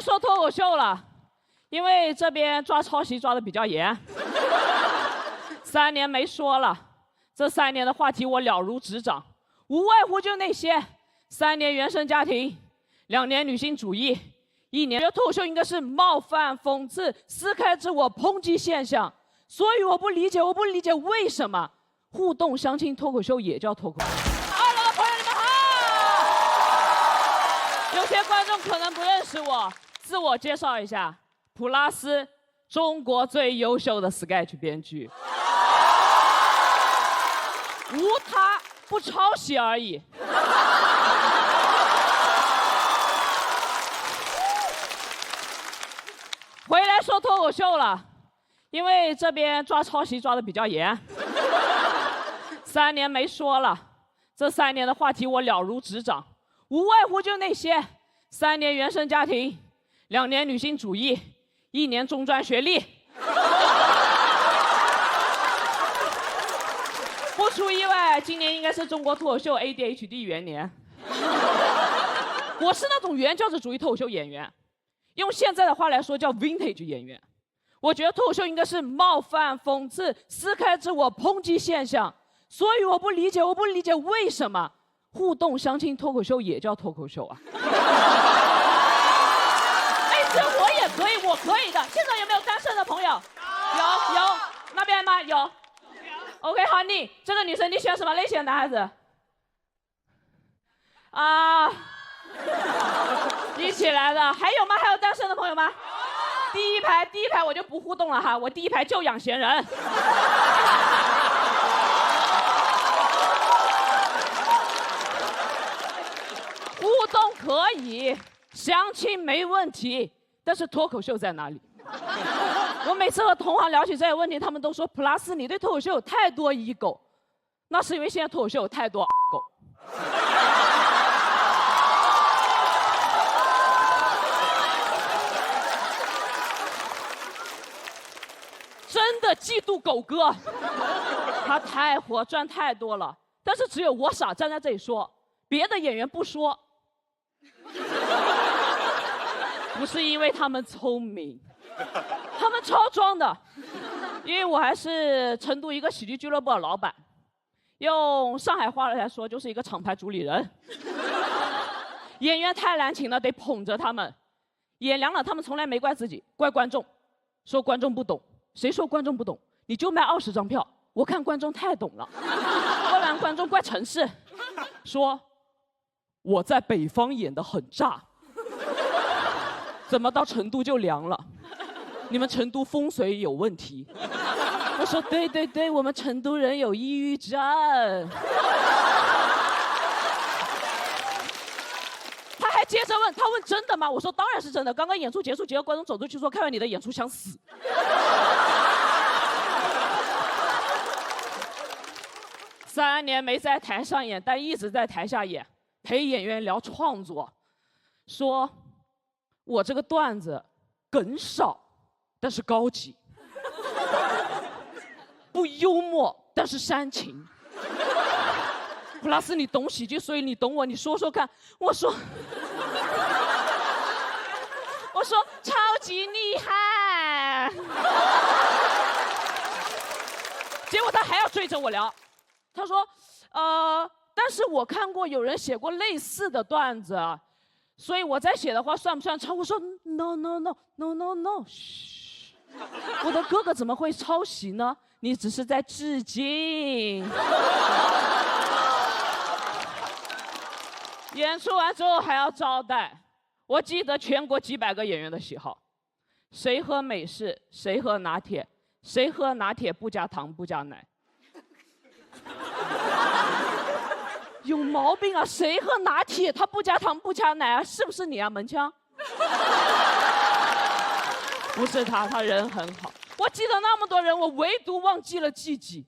说脱口秀了，因为这边抓抄袭抓的比较严，3年没说了，这3年的话题我了如指掌，无外乎就那些：3年原生家庭，2年女性主义，1年。觉得脱口秀应该是冒犯、讽刺、撕开自我、抨击现象，所以我不理解为什么互动相亲脱口秀也叫脱口秀。2楼的朋友你们好，有些观众可能不认识我。自我介绍一下，普拉斯，中国最优秀的 sketch 编剧，无他，不抄袭而已。回来说脱口秀了，因为这边抓抄袭抓的比较严，3年没说了，这3年的话题我了如指掌，无外乎就那些：3年原生家庭，2年女性主义，1年中专学历。不出意外，今年应该是中国脱口秀 ADHD 元年。我是那种原教旨主义脱口秀演员，用现在的话来说叫 vintage 演员。我觉得脱口秀应该是冒犯、讽刺、撕开自我、抨击现象，所以我不理解为什么互动相亲脱口秀也叫脱口秀啊？这我也可以，我可以的。现场有没有单身的朋友？有，那边吗？有。OK， 好，你这个女生你选什么类型的男孩子？啊，一起来的，还有吗？还有单身的朋友吗？第一排我就不互动了哈，我第一排就养闲人。互动可以，相亲没问题。但是脱口秀在哪里？我每次和同行聊起这些问题，他们都说普拉斯你对脱口秀有太多ego，那是因为现在脱口秀有太多狗。真的嫉妒狗哥，他太火，赚太多了。但是只有我傻站在这里说，别的演员不说。不是因为他们聪明，他们超装的。因为我还是成都一个喜剧俱乐部的老板，用上海话来说就是一个厂牌主理人。演员太难请了，得捧着他们。演凉了，他们从来没怪自己，怪观众，说观众不懂。谁说观众不懂？你就卖20张票，我看观众太懂了。怪完观众怪城市，说我在北方演得很炸。怎么到成都就凉了？你们成都风水有问题。我说对，我们成都人有抑郁症。他还接着问，他问真的吗？我说当然是真的。刚刚演出结束，几个观众走出去说看完你的演出想死。3年没在台上演，但一直在台下演，陪演员聊创作，说我这个段子梗少，但是高级；不幽默，但是煽情。普拉斯，你懂喜剧，所以你懂我。你说说看。我说超级厉害。结果他还要追着我聊，他说但是我看过有人写过类似的段子。所以我在写的话算不算抄？我说 no， 嘘，我的哥哥怎么会抄袭呢？你只是在致敬。演出完之后还要招待，我记得全国几百个演员的喜好，谁喝美式，谁喝拿铁，谁喝拿铁不加糖不加奶。有毛病啊！谁喝拿铁他不加糖不加奶啊？是不是你啊，门枪？不是他，他人很好。我记得那么多人，我唯独忘记了季季。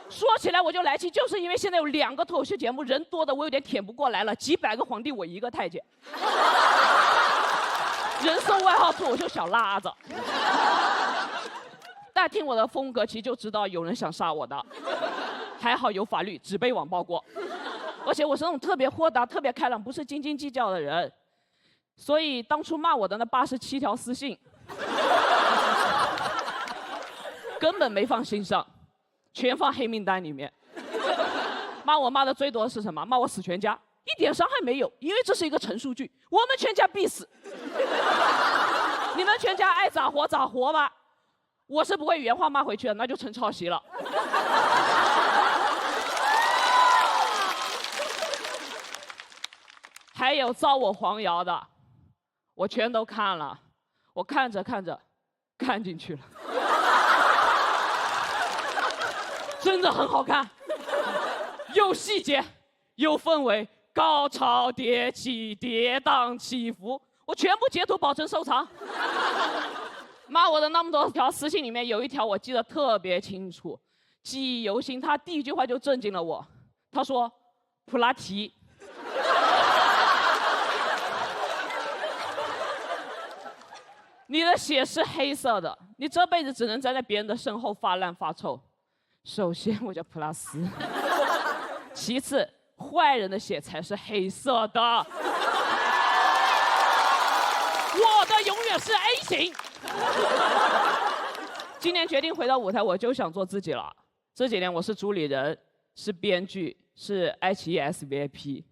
说起来我就来气，就是因为现在有2个脱口秀节目，人多的我有点舔不过来了，几百个皇帝我一个太监。人送外号脱口秀小辣子。大家听我的风格，其实就知道有人想杀我的。还好有法律，只被网暴过。而且我是那种特别豁达、特别开朗，不是斤斤计较的人。所以当初骂我的那87条私信，根本没放心上，全放黑名单里面。骂我骂的最多的是什么？骂我死全家，一点伤害没有，因为这是一个陈述句，我们全家必死。你们全家爱咋活咋活吧，我是不会原话骂回去的，那就成抄袭了。还有造我黄谣的，我全都看了，我看着看着，看进去了，真的很好看，有细节，有氛围，高潮迭起，跌宕起伏，我全部截图保存收藏。骂我的那么多条私信里面，有一条我记得特别清楚，记忆犹新。他第一句话就震惊了我，他说：“普拉提。”你的血是黑色的，你这辈子只能站在别人的身后发烂发臭。首先，我叫普拉斯；其次，坏人的血才是黑色的。我的永远是 A 型。今年决定回到舞台，我就想做自己了。这几年我是主理人，是编剧，是爱奇艺 SVIP，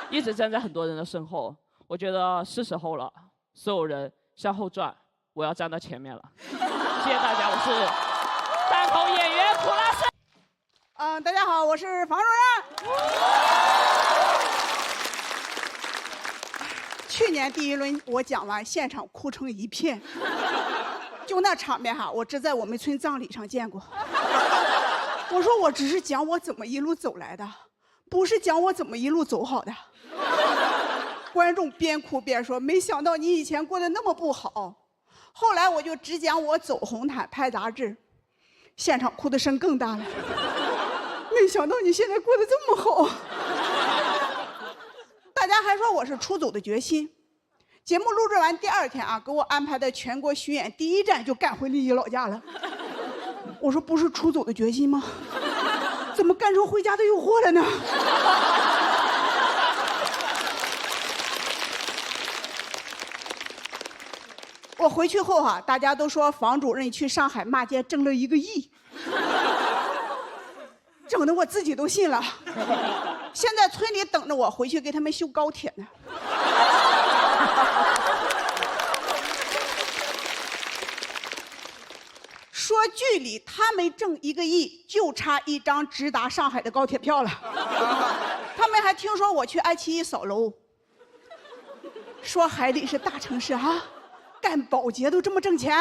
一直站在很多人的身后。我觉得是时候了。所有人向后转，我要站到前面了。谢谢大家，我是单口演员普拉斯。大家好，我是房主任。去年第一轮我讲完，现场哭成一片，就那场面哈，我只在我们村葬礼上见过。我说我只是讲我怎么一路走来的，不是讲我怎么一路走好的。观众边哭边说：“没想到你以前过得那么不好。”后来我就只讲我走红毯拍杂志，现场哭的声更大了。没想到你现在过得这么好。大家还说我是出走的决心。节目录制完第2天啊，给我安排的全国巡演第1站就赶回丽姨老家了。我说不是出走的决心吗？怎么干出回家的诱惑了呢？我回去后哈，大家都说房主任去上海骂街挣了1个亿，整得我自己都信了。现在村里等着我回去给他们修高铁呢。说剧里他们挣1个亿，就差1张直达上海的高铁票了。他们还听说我去爱奇艺扫楼，说海里是大城市啊。干保洁都这么挣钱。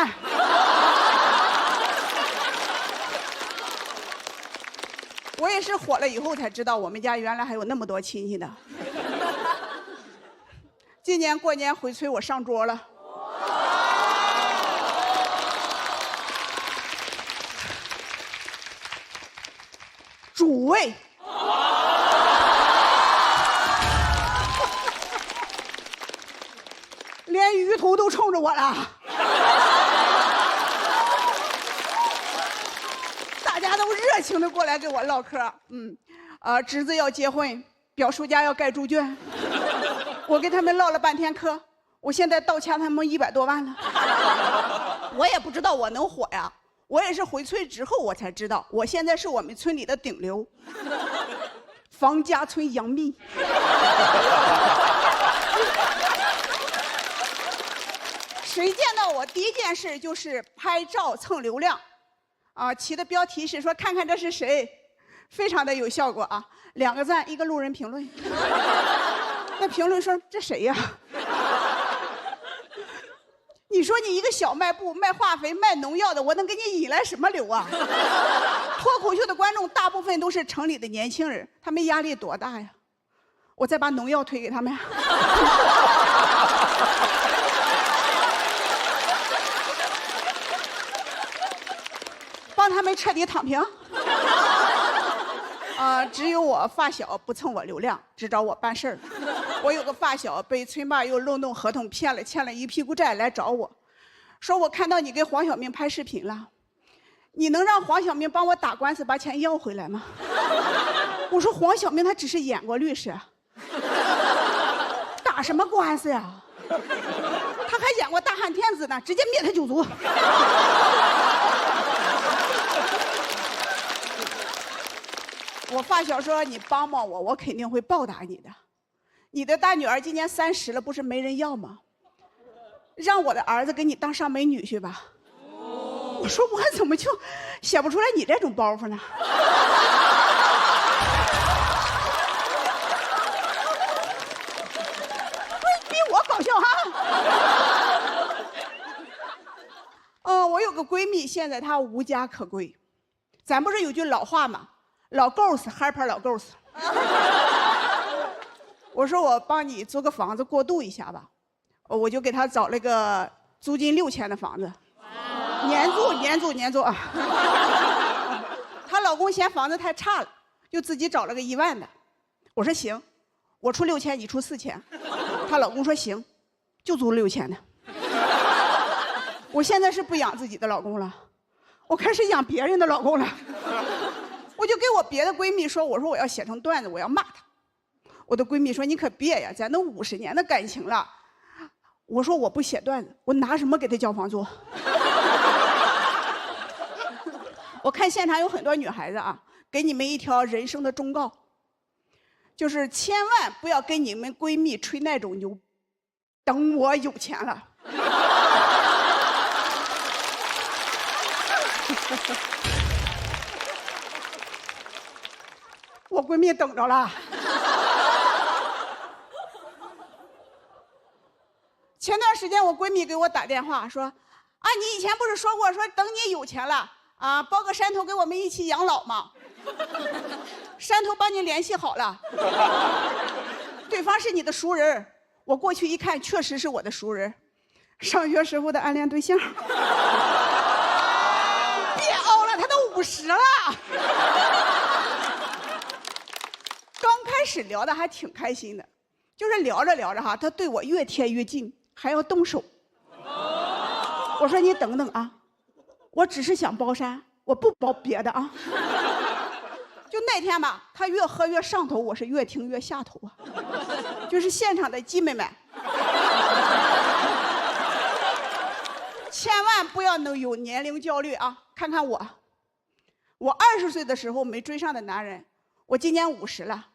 我也是火了以后才知道，我们家原来还有那么多亲戚呢。今年过年回村，我上桌了。主位。连鱼头都冲着我了，大家都热情的过来跟我唠嗑。侄子要结婚，表叔家要盖猪圈，我跟他们唠了半天嗑，我现在倒欠他们100多万了。我也不知道我能火呀，我也是回村之后我才知道，我现在是我们村里的顶流，房家村杨幂。谁见到我第一件事就是拍照蹭流量，起的标题是说看看这是谁，非常的有效果啊，2个赞1个路人评论。那评论说这谁呀？你说你一个小卖部卖化肥卖农药的，我能给你引来什么流啊？脱口秀的观众大部分都是城里的年轻人，他们压力多大呀？我再把农药推给他们。帮他们彻底躺平。只有我发小不蹭我流量，只找我办事儿。我有个发小被村霸又漏洞合同骗了，欠了一屁股债来找我，说我看到你跟黄晓明拍视频了，你能让黄晓明帮我打官司把钱要回来吗？我说黄晓明他只是演过律师，打打什么官司呀？他还演过大汉天子呢，直接灭他九族。我发小说你帮帮我，我肯定会报答你的。你的大女儿今年30了，不是没人要吗？让我的儿子给你当上门女婿吧。我说我怎么就写不出来你这种包袱呢？比我搞笑哈！我有个闺蜜，现在她无家可归。咱不是有句老话吗？老够死，害怕老够死。我说我帮你租个房子过渡一下吧，我就给她找了个租金6000的房子，年租啊。她老公嫌房子太差了，就自己找了个1万的。我说行，我出6000，你出4000。她老公说行，就租6000的。我现在是不养自己的老公了，我开始养别人的老公了。我就给我别的闺蜜说，我说我要写成段子，我要骂他。我的闺蜜说你可别呀，咱都50年的感情了。我说我不写段子，我拿什么给他交房租？我看现场有很多女孩子啊，给你们一条人生的忠告，就是千万不要跟你们闺蜜吹那种牛。等我有钱了。我闺蜜等着了。前段时间我闺蜜给我打电话说，啊，你以前不是说过说等你有钱了啊，包个山头给我们一起养老吗？山头帮你联系好了，对方是你的熟人。我过去一看，确实是我的熟人，上学时候的暗恋对象。别熬了，他都50了。刚开始聊的还挺开心的，就是聊着聊着哈，他对我越贴越近，还要动手。我说你等等啊，我只是想包山，我不包别的啊。就那天吧，他越喝越上头，我是越听越下头啊。就是现场的鸡妹们，千万不要有年龄焦虑啊！看看我，20岁的时候没追上的男人，我今年50了，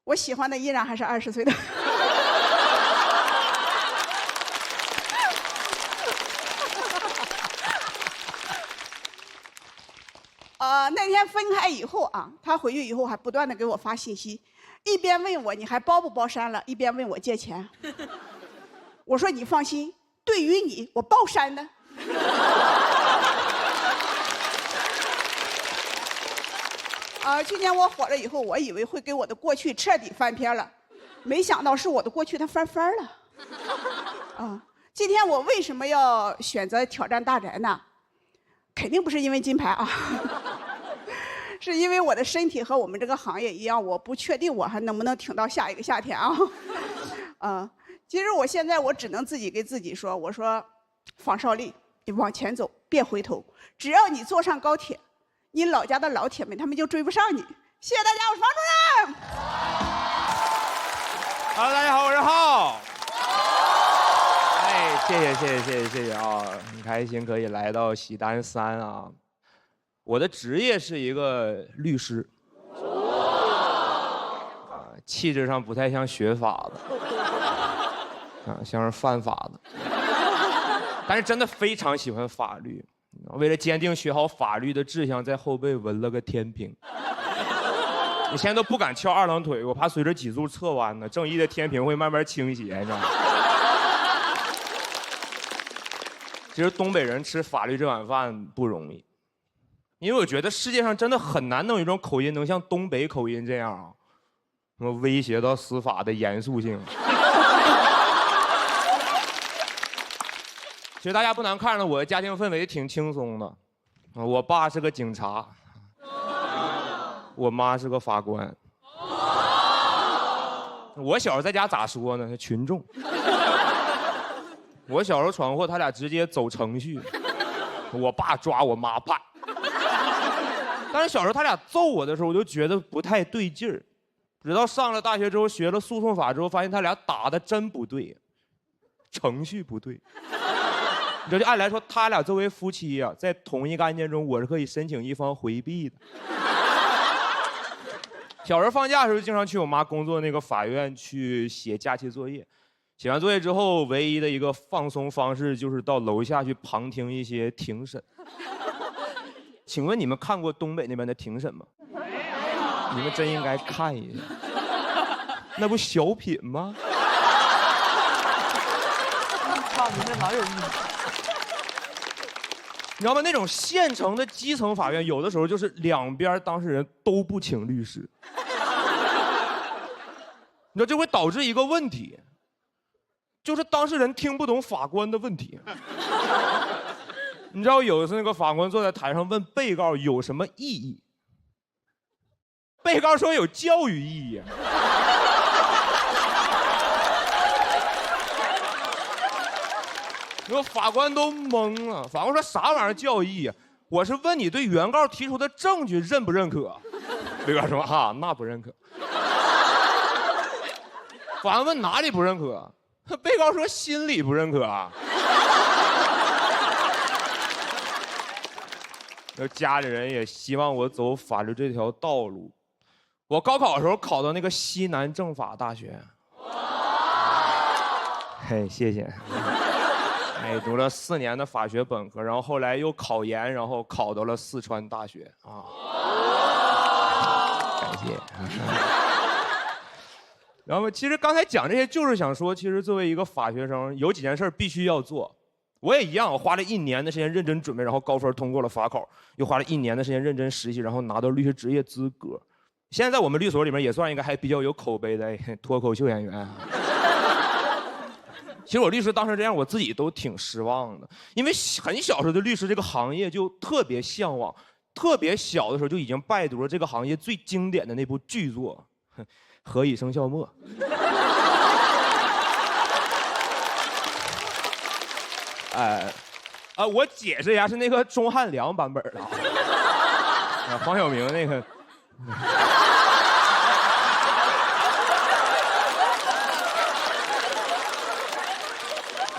我喜欢的依然还是20岁的。那天分开以后啊，他回去以后还不断的给我发信息，一边问我你还包不包山了，一边问我借钱。我说你放心，对于你我包山的。去年我火了以后，我以为会给我的过去彻底翻篇了，没想到是我的过去它翻番了。今天我为什么要选择挑战大宅呢？肯定不是因为金牌啊。是因为我的身体和我们这个行业一样，我不确定我还能不能挺到下一个夏天啊。其实我现在我只能自己给自己说，我说方少丽，你往前走，别回头，只要你坐上高铁，你老家的老铁们他们就追不上你。谢谢大家，我是方主任。Hello， 大家好，我是浩。哎，谢谢啊，很开心可以来到喜丹3啊。我的职业是一个律师，气质上不太像学法的，像是犯法的，但是真的非常喜欢法律。为了坚定学好法律的志向，在后背纹了个天平。我现在都不敢翘2郎腿，我怕随着脊柱侧弯呢，正义的天平会慢慢倾斜，你知道吗？其实东北人吃法律这碗饭不容易。因为我觉得世界上真的很难能有一种口音能像东北口音这样啊，什么威胁到司法的严肃性。其实大家不难看出，我的家庭氛围挺轻松的，我爸是个警察，我妈是个法官。我小时候在家咋说呢？群众。我小时候闯祸，他俩直接走程序，我爸抓我妈判。但是小时候他俩揍我的时候，我就觉得不太对劲儿，直到上了大学之后，学了诉讼法之后，发现他俩打的真不对，程序不对。你知道，就按来说，他俩作为夫妻呀、在同一个案件中，我是可以申请一方回避的。小时候放假的时候，经常去我妈工作那个法院去写假期作业。写完作业之后，唯一的一个放松方式就是到楼下去旁听一些庭审。请问你们看过东北那边的庭审吗？你们真应该看一下，那不小品吗？看着那哪有意思？你知道吗？那种县城的基层法院，有的时候就是两边当事人都不请律师，你知道这会导致一个问题，就是当事人听不懂法官的问题。你知道有一次那个法官坐在台上问被告有什么意义，被告说有教育意义。说法官都懵了，法官说啥玩意儿教义啊？我是问你对原告提出的证据认不认可？被告说啊，那不认可。法官问哪里不认可？被告说心里不认可啊。家里人也希望我走法律这条道路。我高考的时候考到那个西南政法大学。嘿，谢谢。哎，读了4年的法学本科，然后后来又考研，然后考到了四川大学啊。感谢。然后其实刚才讲这些，就是想说，其实作为一个法学生，有几件事必须要做。我也一样，我花了1年的时间认真准备，然后高分通过了法考，又花了1年的时间认真实习，然后拿到律师执业资格。现在在我们律所里面也算一个还比较有口碑的脱口秀演员。其实我律师当时这样，我自己都挺失望的，因为很小时候对律师这个行业就特别向往，特别小的时候就已经拜读了这个行业最经典的那部巨作《何以笙箫默》。我解释一下，是那个钟汉良版本的，黄晓明那个。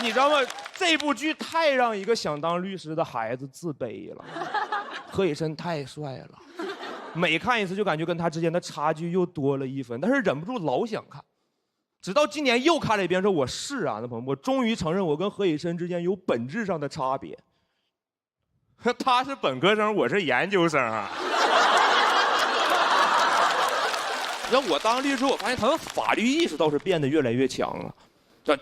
你知道吗？这部剧太让一个想当律师的孩子自卑了。何以琛太帅了，每看一次就感觉跟他之间的差距又多了1分，但是忍不住老想看。直到今年又看了一遍，说我释然了，朋友，我终于承认我跟何以琛之间有本质上的差别。他是本科生，我是研究生啊。然后我当律师，我发现他的法律意识倒是变得越来越强了。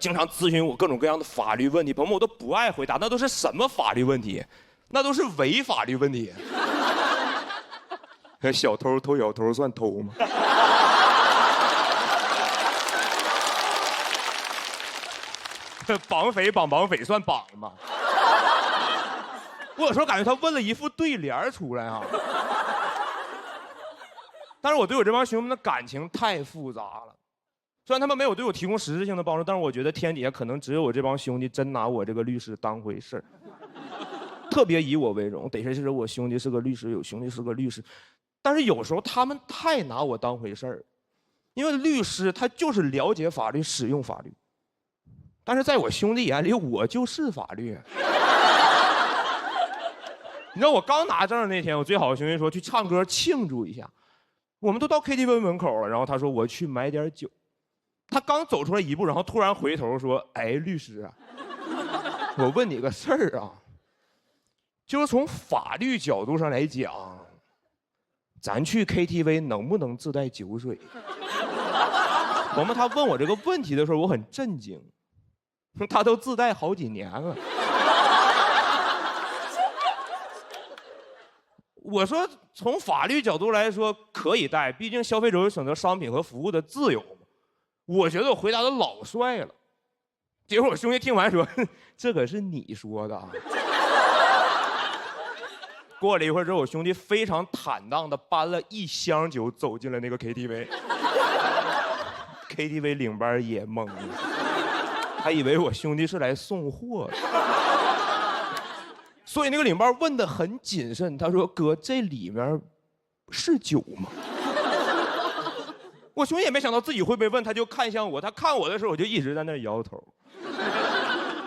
经常咨询我各种各样的法律问题，朋友们我都不爱回答，那都是什么法律问题？那都是违法律问题。小偷偷小偷算偷吗？绑匪绑绑匪算绑吗？我有时候感觉他问了一副对联出来啊。但是我对我这帮兄弟们的感情太复杂了。虽然他们没有对我提供实质性的帮助，但是我觉得天底下可能只有我这帮兄弟真拿我这个律师当回事儿，特别以我为荣。得是我兄弟是个律师，有兄弟是个律师，但是有时候他们太拿我当回事儿，因为律师他就是了解法律、使用法律，但是在我兄弟眼里，我就是法律。你知道我刚拿证那天，我最好的兄弟说去唱歌庆祝一下，我们都到 KTV 门口了，然后他说我去买点酒。他刚走出来1步，然后突然回头说：“哎，律师啊，我问你个事儿啊，就是从法律角度上来讲，咱去 KTV 能不能自带酒水？”我们他问我这个问题的时候，我很震惊，他都自带好几年了。我说从法律角度来说可以带，毕竟消费者有选择商品和服务的自由。我觉得我回答的老帅了，结果我兄弟听完说：“这可是你说的啊。”过了一会儿之后，我兄弟非常坦荡的搬了1箱酒走进了那个 KTV。KTV 领班也懵了，还以为我兄弟是来送货的。所以那个领班问得很谨慎，他说：“哥，这里面是酒吗？”我兄弟也没想到自己会被问，他就看向我，他看我的时候，我就一直在那摇头，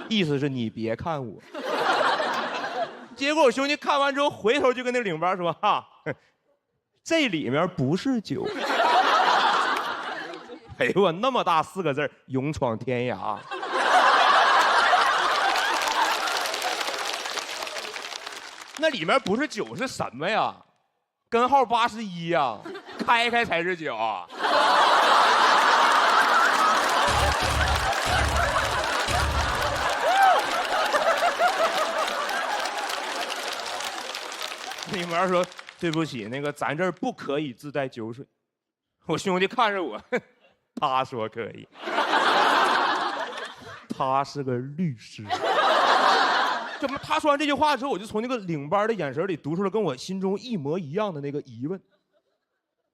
意思是你别看我。结果我兄弟看完之后，回头就跟那领班说：“哈，这里面不是酒。”哎呦我那么大4个字，勇闯天涯。那里面不是酒是什么呀？根号81呀，开开才是酒。领班说：“对不起，那个咱这儿不可以自带酒水。”我兄弟看着我，他说可以。他是个律师。怎么？他说完这句话之后，我就从那个领班的眼神里读出了跟我心中一模一样的那个疑问，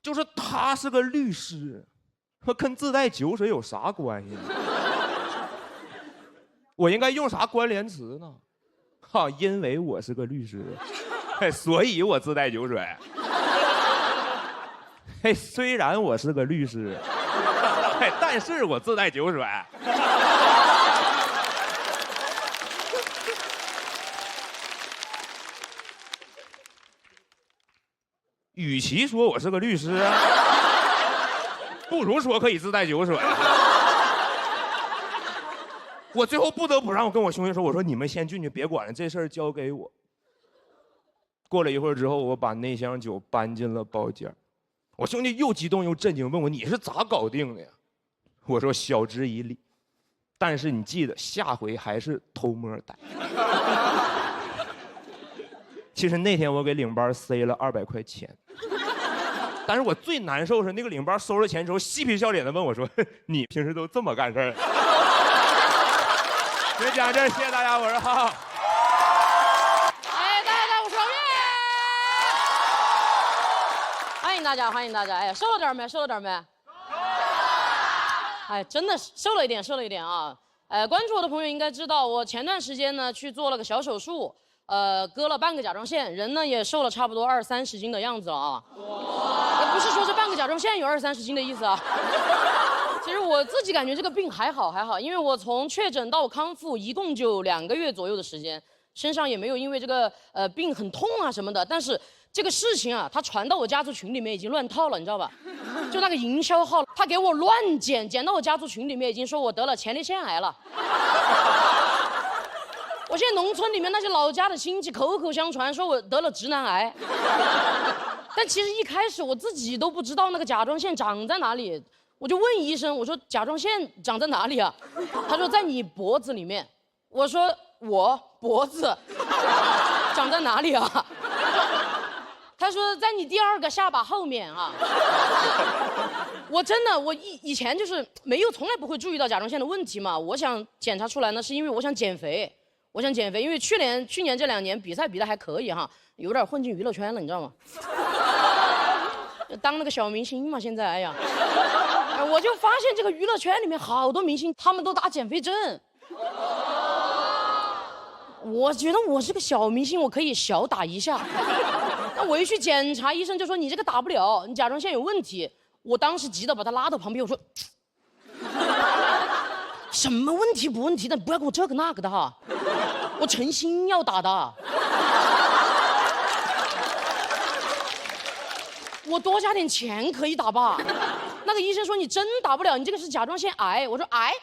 就是他是个律师，跟自带酒水有啥关系呢？我应该用啥关联词呢？哈，因为我是个律师，所以我自带酒水。嘿，虽然我是个律师，但是我自带酒水。与其说我是个律师，不如说可以自带酒水。我最后不得不让我跟我兄弟说，我说你们先进去，别管了，这事儿交给我。过了一会儿之后，我把那箱酒搬进了包间。我兄弟又激动又震惊，问我你是咋搞定的呀？我说晓之以理，但是你记得下回还是偷摸逮。其实那天我给领班塞了200块钱，但是我最难受是那个领班收了钱之后，嬉皮笑脸的问我说：“你平时都这么干事儿？”就讲这，谢谢大家，我是浩浩。哎，大家我是王月，欢迎大家，欢迎大家。哎，瘦了点没？瘦了点没？哎，真的是瘦了一点，瘦了一点啊。关注我的朋友应该知道，我前段时间呢去做了个小手术。割了半个甲状腺，人呢也瘦了差不多20-30斤的样子了啊。也不是说这半个甲状腺有20-30斤的意思啊。其实我自己感觉这个病还好，因为我从确诊到我康复一共就2个月左右的时间，身上也没有因为这个病很痛啊什么的。但是这个事情啊，它传到我家族群里面已经乱套了，你知道吧？就那个营销号，他给我乱剪到我家族群里面已经说我得了前列腺癌了。我现在农村里面那些老家的亲戚口口相传说我得了直男癌，但其实一开始我自己都不知道那个甲状腺长在哪里，我就问医生，我说甲状腺长在哪里啊？他说在你脖子里面。我说我脖子长在哪里啊？他说在你第2个下巴后面啊。我真的我以前就是从来不会注意到甲状腺的问题嘛。我想检查出来呢，是因为我想减肥。因为去年这2年比赛比得还可以哈，有点混进娱乐圈了，你知道吗？当了个小明星嘛，现在哎呀，我就发现这个娱乐圈里面好多明星，他们都打减肥针。我觉得我是个小明星，我可以小打一下。那我一去检查，医生就说你这个打不了，你甲状腺有问题。我当时急得把他拉到旁边，我说。什么问题不问题的，不要跟我这个那个的哈，我诚心要打的。我多加点钱可以打吧？那个医生说你真打不了，你这个是甲状腺癌。我说癌。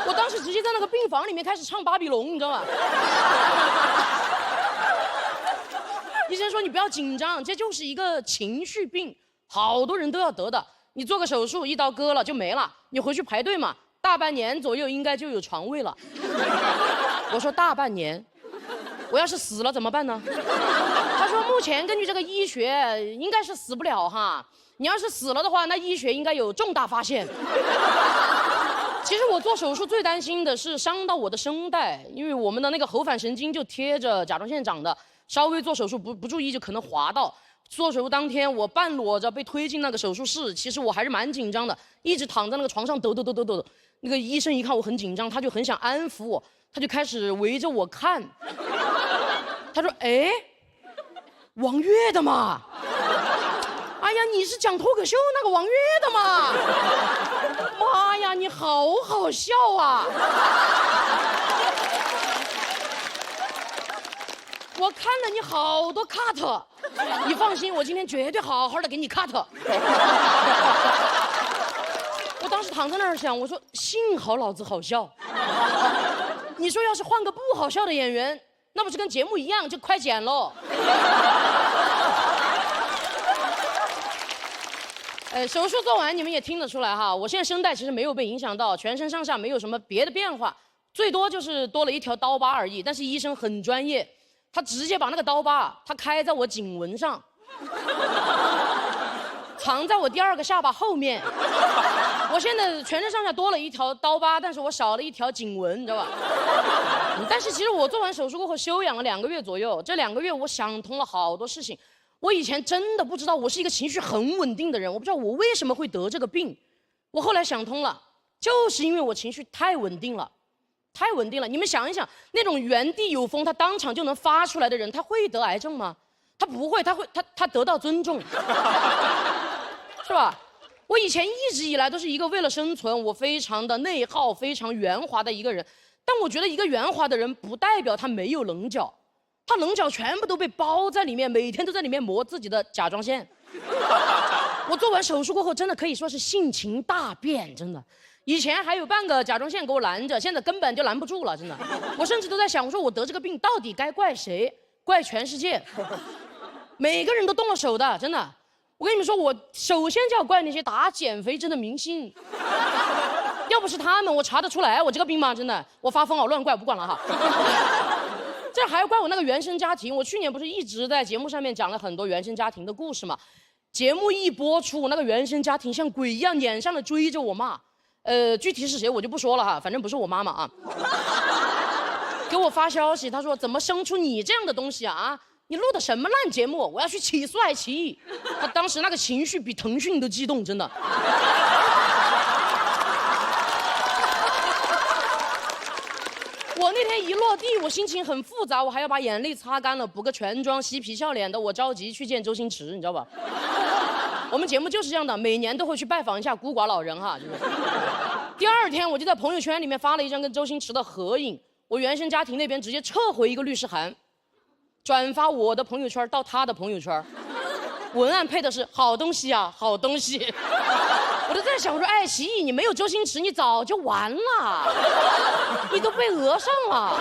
我当时直接在那个病房里面开始唱《巴比龙》，你知道吗？医生说你不要紧张，这就是一个情绪病，好多人都要得的。你做个手术，一刀割了就没了，你回去排队嘛，大半年左右应该就有床位了。我说大半年，我要是死了怎么办呢？他说目前根据这个医学，应该是死不了哈。你要是死了的话，那医学应该有重大发现。其实我做手术最担心的是伤到我的声带，因为我们的那个喉返神经就贴着甲状腺长的，稍微做手术不注意就可能滑到。做手术当天，我半裸着被推进那个手术室，其实我还是蛮紧张的，一直躺在那个床上抖。那个医生一看我很紧张，他就很想安抚我，他就开始围着我看。他说：“哎，王月的嘛。”哎呀，呀，你是讲脱口秀那个王悦的吗？妈呀，你好好笑啊！我看了你好多 cut， 你放心，我今天绝对好好的给你 cut。我当时躺在那儿想，我说幸好老子好笑。你说要是换个不好笑的演员，那不是跟节目一样就快剪喽？手术做完你们也听得出来哈，我现在声带其实没有被影响到，全身上下没有什么别的变化，最多就是多了一条刀疤而已。但是医生很专业，他直接把那个刀疤他开在我颈纹上，藏在我第2个下巴后面。我现在全身上下多了一条刀疤，但是我少了一条颈纹，你知道吧？但是其实我做完手术过后休养了2个月左右，这2个月我想通了好多事情。我以前真的不知道我是一个情绪很稳定的人，我不知道我为什么会得这个病。我后来想通了，就是因为我情绪太稳定了，太稳定了。你们想一想，那种原地有风他当场就能发出来的人，他会得癌症吗？他不会，他得到尊重，是吧？我以前一直以来都是一个为了生存，我非常的内耗、非常圆滑的一个人。但我觉得一个圆滑的人不代表他没有棱角，他棱角全部都被包在里面，每天都在里面磨自己的甲状腺。我做完手术过后，真的可以说是性情大变，真的。以前还有半个甲状腺给我拦着，现在根本就拦不住了，真的。我甚至都在想，我说我得这个病到底该怪谁？怪全世界？每个人都动了手的，真的。我跟你们说，我首先就要怪那些打减肥针的明星。要不是他们，我查得出来我这个病吗？真的，我发疯了，乱怪，我不管了哈。这还要怪我那个原生家庭。我去年不是一直在节目上面讲了很多原生家庭的故事嘛？节目一播出，那个原生家庭像鬼一样撵上来追着我骂。具体是谁我就不说了哈，反正不是我妈妈啊。给我发消息，他说怎么生出你这样的东西啊？你录的什么烂节目？我要去起诉爱奇艺。他当时那个情绪比腾讯都激动，真的。我那天一落地，我心情很复杂，我还要把眼泪擦干了，补个全妆，嬉皮笑脸的。我着急去见周星驰，你知道吧？我们节目就是这样的，每年都会去拜访一下孤寡老人哈。就是、第2天，我就在朋友圈里面发了一张跟周星驰的合影，我原生家庭那边直接撤回一个律师函，转发我的朋友圈到他的朋友圈，文案配的是好东西啊，好东西。我就在想，我说爱奇艺，你没有周星驰，你早就完了，你都被讹上了。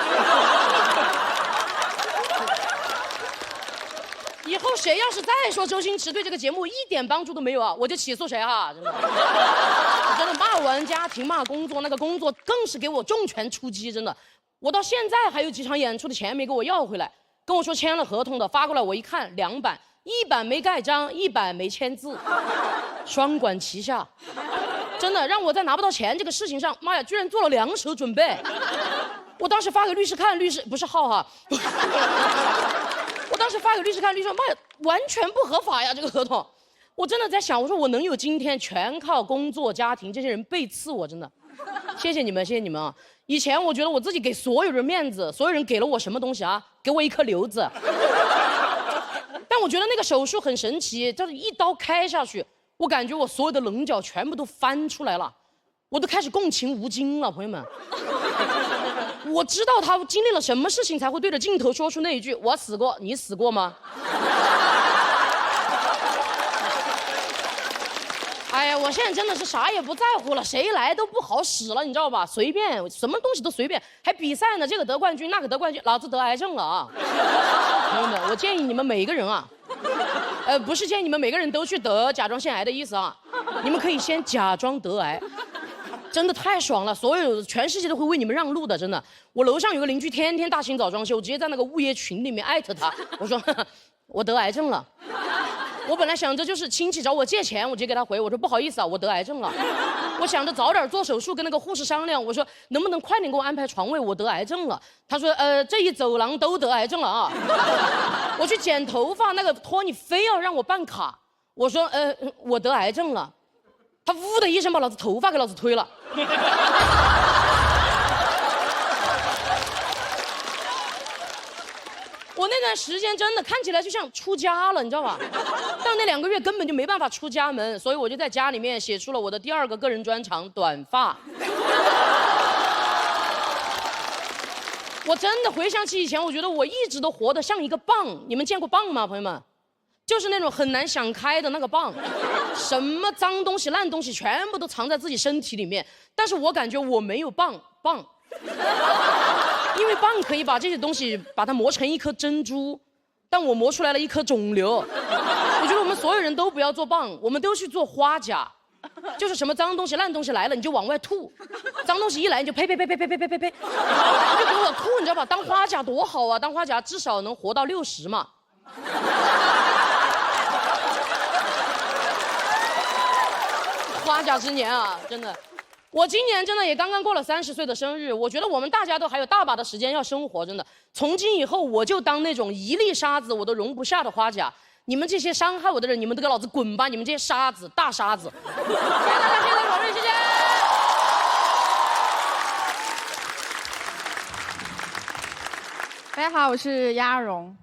以后谁要是再说周星驰对这个节目一点帮助都没有啊，我就起诉谁哈！真的，我真的骂完家庭骂工作，那个工作更是给我重拳出击，真的。我到现在还有几场演出的钱没给我要回来，跟我说签了合同的，发过来我一看2版，1版没盖章，1版没签字，双管齐下，真的让我在拿不到钱这个事情上，妈呀，居然做了2手准备。我当时发给律师看，律师不是号哈。我当时发给律师看，律师说妈呀，完全不合法呀这个合同。我真的在想，我说我能有今天，全靠工作、家庭这些人背刺我，真的。谢谢你们，谢谢你们啊！以前我觉得我自己给所有人面子，所有人给了我什么东西啊？给我一颗瘤子。但我觉得那个手术很神奇，就是一刀开下去，我感觉我所有的棱角全部都翻出来了，我都开始共情吴京了，朋友们。我知道他经历了什么事情才会对着镜头说出那一句“我死过，你死过吗？”哎呀，我现在真的是啥也不在乎了，谁来都不好使了，你知道吧？随便，什么东西都随便，还比赛呢，这个得冠军，那个得冠军，老子得癌症了啊！朋友们，我建议你们每个人啊，不是建议你们每个人都去得甲状腺癌的意思啊，你们可以先假装得癌。真的太爽了，全世界都会为你们让路的，真的。我楼上有个邻居，天天大清早装修，直接在那个物业群里面艾特他，我说我得癌症了。我本来想着就是亲戚找我借钱，我直接给他回，我说不好意思啊，我得癌症了。我想着早点做手术，跟那个护士商量，我说能不能快点给我安排床位，我得癌症了。他说这一走廊都得癌症了啊。我去剪头发，那个托尼非要让我办卡，我说我得癌症了。他呜的一声把老子头发给老子推了。我那段时间真的看起来就像出家了，你知道吧？但那2个月根本就没办法出家门，所以我就在家里面写出了我的第2个个人专长——短发。我真的回想起以前，我觉得我一直都活得像一个蚌。你们见过蚌吗，朋友们？就是那种很难想开的那个蚌，什么脏东西、烂东西全部都藏在自己身体里面。但是我感觉我没有蚌，因为蚌可以把这些东西把它磨成一颗珍珠，但我磨出来了一颗肿瘤。我觉得我们所有人都不要做蚌，我们都去做花甲，就是什么脏东西、烂东西来了你就往外吐，脏东西一来你就呸，就给我吐，你知道吧？当花甲多好啊！当花甲至少能活到60嘛。花甲之年啊，真的。我今年真的也刚刚过了30岁的生日，我觉得我们大家都还有大把的时间要生活，真的。从今以后，我就当那种一粒沙子我都容不下的花甲。你们这些伤害我的人，你们都给老子滚吧！你们这些沙子，大沙子。谢谢大家，谢谢老瑞，谢谢。大家好，我是鸭蓉。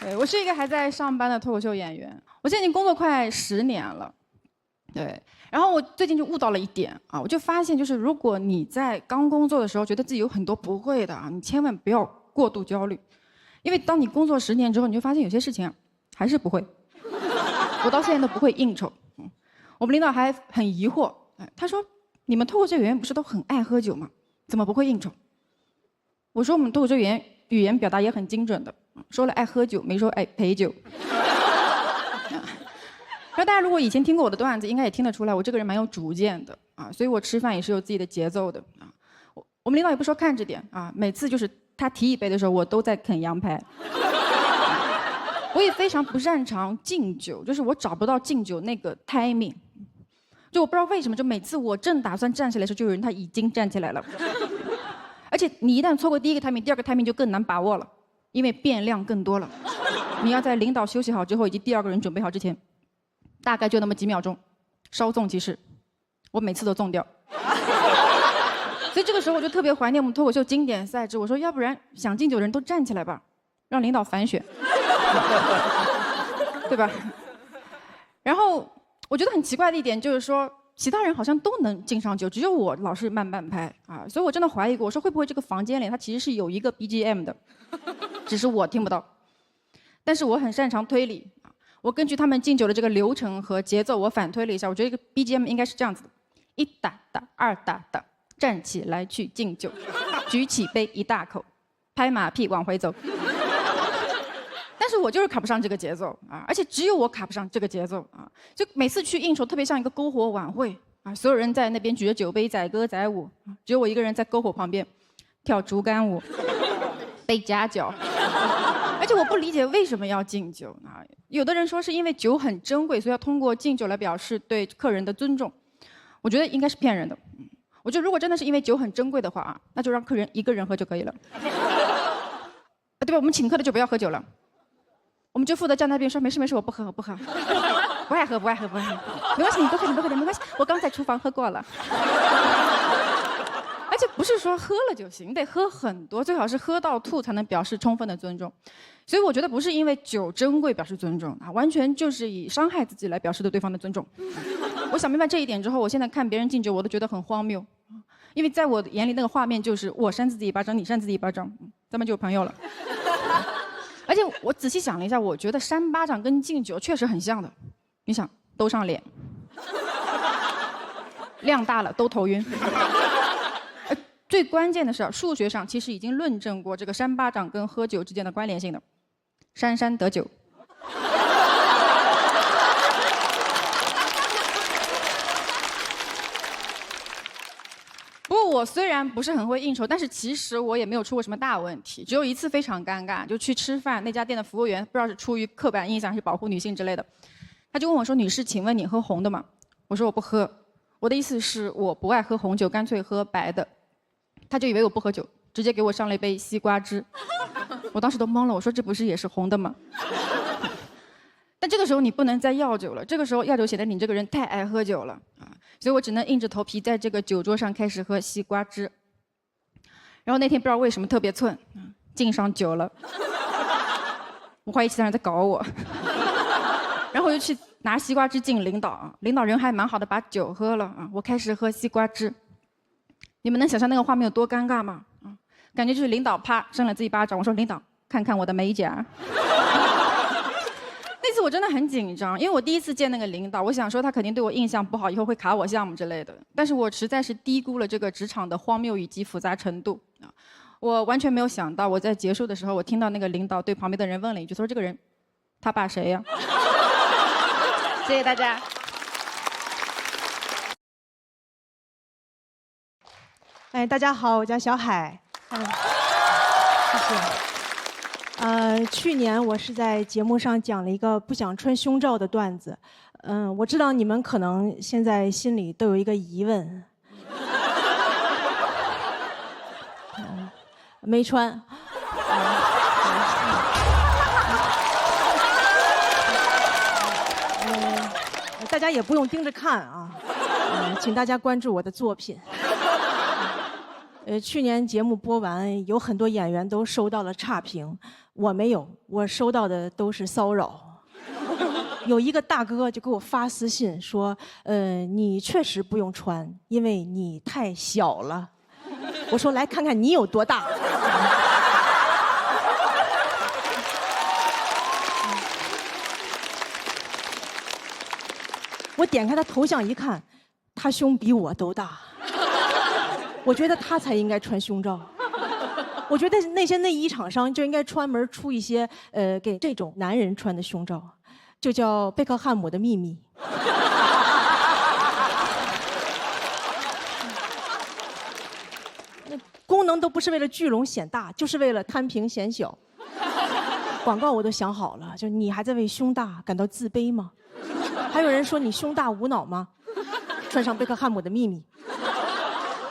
对，我是一个还在上班的脱口秀演员，我现在已经工作快10年了。对，然后我最近就悟到了一点啊，我就发现就是如果你在刚工作的时候觉得自己有很多不会的啊，你千万不要过度焦虑，因为当你工作10年之后，你就发现有些事情还是不会。我到现在都不会应酬。我们领导还很疑惑，他说：“你们脱口秀演员不是都很爱喝酒吗？怎么不会应酬？”我说：“我们脱口秀演员语言表达也很精准的，说了爱喝酒，没说爱陪酒。”然后大家如果以前听过我的段子，应该也听得出来，我这个人蛮有主见的啊，所以我吃饭也是有自己的节奏的啊。我们领导也不说看着点啊，每次就是他提一杯的时候，我都在啃羊排。我也非常不擅长敬酒，就是我找不到敬酒那个 timing， 就我不知道为什么，就每次我正打算站起来的时候，就有人他已经站起来了。而且你一旦错过第1个 timing， 第2个 timing 就更难把握了，因为变量更多了。你要在领导休息好之后，以及第2个人准备好之前。大概就那么几秒钟，稍纵即逝，我每次都纵掉。所以这个时候我就特别怀念我们脱口秀经典赛制。我说，要不然想敬酒的人都站起来吧，让领导反选，对吧？然后我觉得很奇怪的一点就是说，其他人好像都能敬上酒，只有我老是慢半拍啊。所以我真的怀疑过，我说会不会这个房间里它其实是有一个 BGM 的，只是我听不到。但是我很擅长推理。我根据他们敬酒的这个流程和节奏，我反推了一下，我觉得这个 BGM 应该是这样子的：1打打，2打打，站起来去敬酒，举起杯一大口，拍马屁往回走。但是我就是卡不上这个节奏啊，而且只有我卡不上这个节奏啊，就每次去应酬特别像一个篝火晚会啊，所有人在那边举着酒杯载歌载舞，只有我一个人在篝火旁边跳竹竿舞，被夹脚。而且我不理解为什么要敬酒啊？有的人说是因为酒很珍贵，所以要通过敬酒来表示对客人的尊重。我觉得应该是骗人的。我觉得如果真的是因为酒很珍贵的话啊，那就让客人一个人喝就可以了。对吧？我们请客的就不要喝酒了，我们就负责站那边说没事没事，我不喝我不喝，不爱喝，没关系，你多喝点没关系，我刚在厨房喝过了。而且不是说喝了就行，得喝很多，最好是喝到吐才能表示充分的尊重。所以我觉得不是因为酒珍贵表示尊重啊，完全就是以伤害自己来表示对对方的尊重。我想明白这一点之后，我现在看别人敬酒，我都觉得很荒谬，因为在我眼里那个画面就是我扇自己一巴掌，你扇自己一巴掌，咱们就有朋友了。而且我仔细想了一下，我觉得扇巴掌跟敬酒确实很像的。你想，都上脸，量大了都头晕。最关键的是，数学上其实已经论证过这个扇巴掌跟喝酒之间的关联性的，扇扇得酒。不过我虽然不是很会应酬，但是其实我也没有出过什么大问题，只有一次非常尴尬，就去吃饭，那家店的服务员不知道是出于刻板印象还是保护女性之类的，他就问我说：“女士，请问你喝红的吗？”我说：“我不喝。”我的意思是我不爱喝红酒，干脆喝白的。他就以为我不喝酒，直接给我上了一杯西瓜汁。我当时都懵了，我说这不是也是红的吗？但这个时候你不能再要酒了，这个时候要酒显得你这个人太爱喝酒了啊，所以我只能硬着头皮在这个酒桌上开始喝西瓜汁。然后那天不知道为什么特别寸，敬上酒了，我怀疑其他人在搞我，然后我就去拿西瓜汁敬领导，领导人还蛮好的，把酒喝了啊，我开始喝西瓜汁。你们能想象那个画面有多尴尬吗？感觉就是领导啪扇了自己巴掌，我说领导看看我的美甲。那次我真的很紧张，因为我第一次见那个领导，我想说他肯定对我印象不好，以后会卡我项目之类的。但是我实在是低估了这个职场的荒谬以及复杂程度啊！我完全没有想到，我在结束的时候，我听到那个领导对旁边的人问了一句，他说：“这个人，他爸谁呀？”谢谢大家。哎，大家好，我叫小海。谢谢。去年我是在节目上讲了一个不想穿胸罩的段子。我知道你们可能现在心里都有一个疑问。没穿。大家也不用盯着看啊。请大家关注我的作品。去年节目播完，有很多演员都收到了差评，我没有，我收到的都是骚扰。有一个大哥就给我发私信说，你确实不用穿，因为你太小了。我说来看看你有多大。我点开他头像一看，他胸比我都大。我觉得他才应该穿胸罩。我觉得那些内衣厂商就应该专门出一些给这种男人穿的胸罩，就叫贝克汉姆的秘密。功能都不是为了聚拢显大，就是为了摊平显小。广告我都想好了，就你还在为胸大感到自卑吗？还有人说你胸大无脑吗？穿上贝克汉姆的秘密。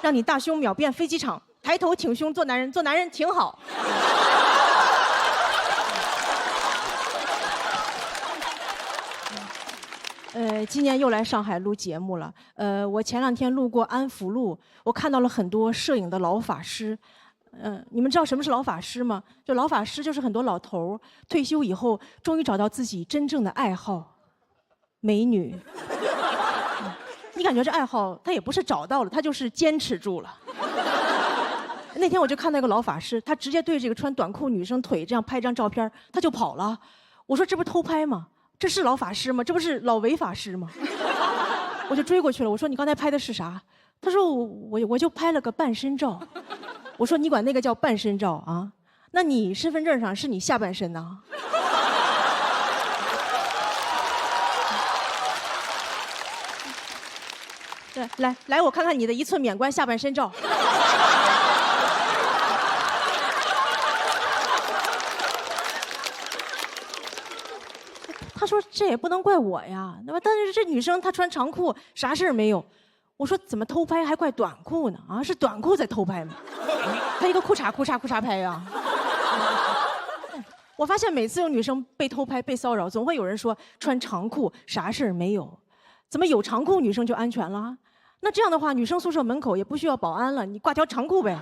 让你大胸秒变飞机场，抬头挺胸做男人，做男人挺好。今年又来上海录节目了。我前2天路过安福路，我看到了很多摄影的老法师。你们知道什么是老法师吗？就老法师就是很多老头退休以后，终于找到自己真正的爱好，美女。你感觉这爱好他也不是找到了，他就是坚持住了。那天我就看到一个老法师，他直接对这个穿短裤女生腿这样拍张照片，他就跑了。我说这不是偷拍吗？这是老法师吗？这不是老违法师吗？我就追过去了，我说你刚才拍的是啥？他说我就拍了个半身照。我说你管那个叫半身照啊？那你身份证上是你下半身呐？对，来，我看看你的1寸免冠下半身照。他说这也不能怪我呀，对吧？但是这女生她穿长裤啥事儿没有。我说怎么偷拍还怪短裤呢？啊，是短裤在偷拍吗？他一个裤衩拍呀。我发现每次有女生被偷拍、被骚扰，总会有人说穿长裤啥事儿没有。怎么有长裤女生就安全了？那这样的话，女生宿舍门口也不需要保安了，你挂条长裤呗。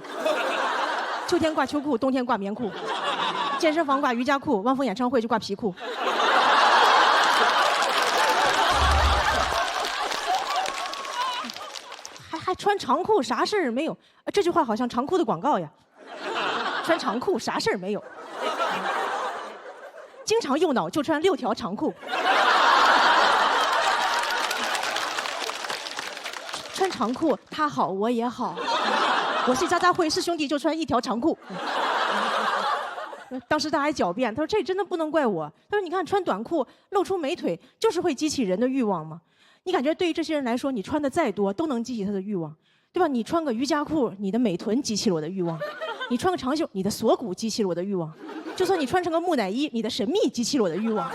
秋天挂秋裤，冬天挂棉裤，健身房挂瑜伽裤，汪峰演唱会就挂皮裤。还穿长裤啥事儿没有？这句话好像长裤的广告呀。穿长裤啥事儿没有？经常用脑就穿6条长裤。穿长裤，他好我也好。我是渣渣辉，是兄弟就穿1条长裤。当时他还狡辩，他说这真的不能怪我。他说你看穿短裤露出美腿，就是会激起人的欲望吗？你感觉对于这些人来说，你穿的再多都能激起他的欲望，对吧？你穿个瑜伽裤，你的美臀激起了我的欲望；你穿个长袖，你的锁骨激起了我的欲望；就算你穿成个木乃伊，你的神秘激起了我的欲望。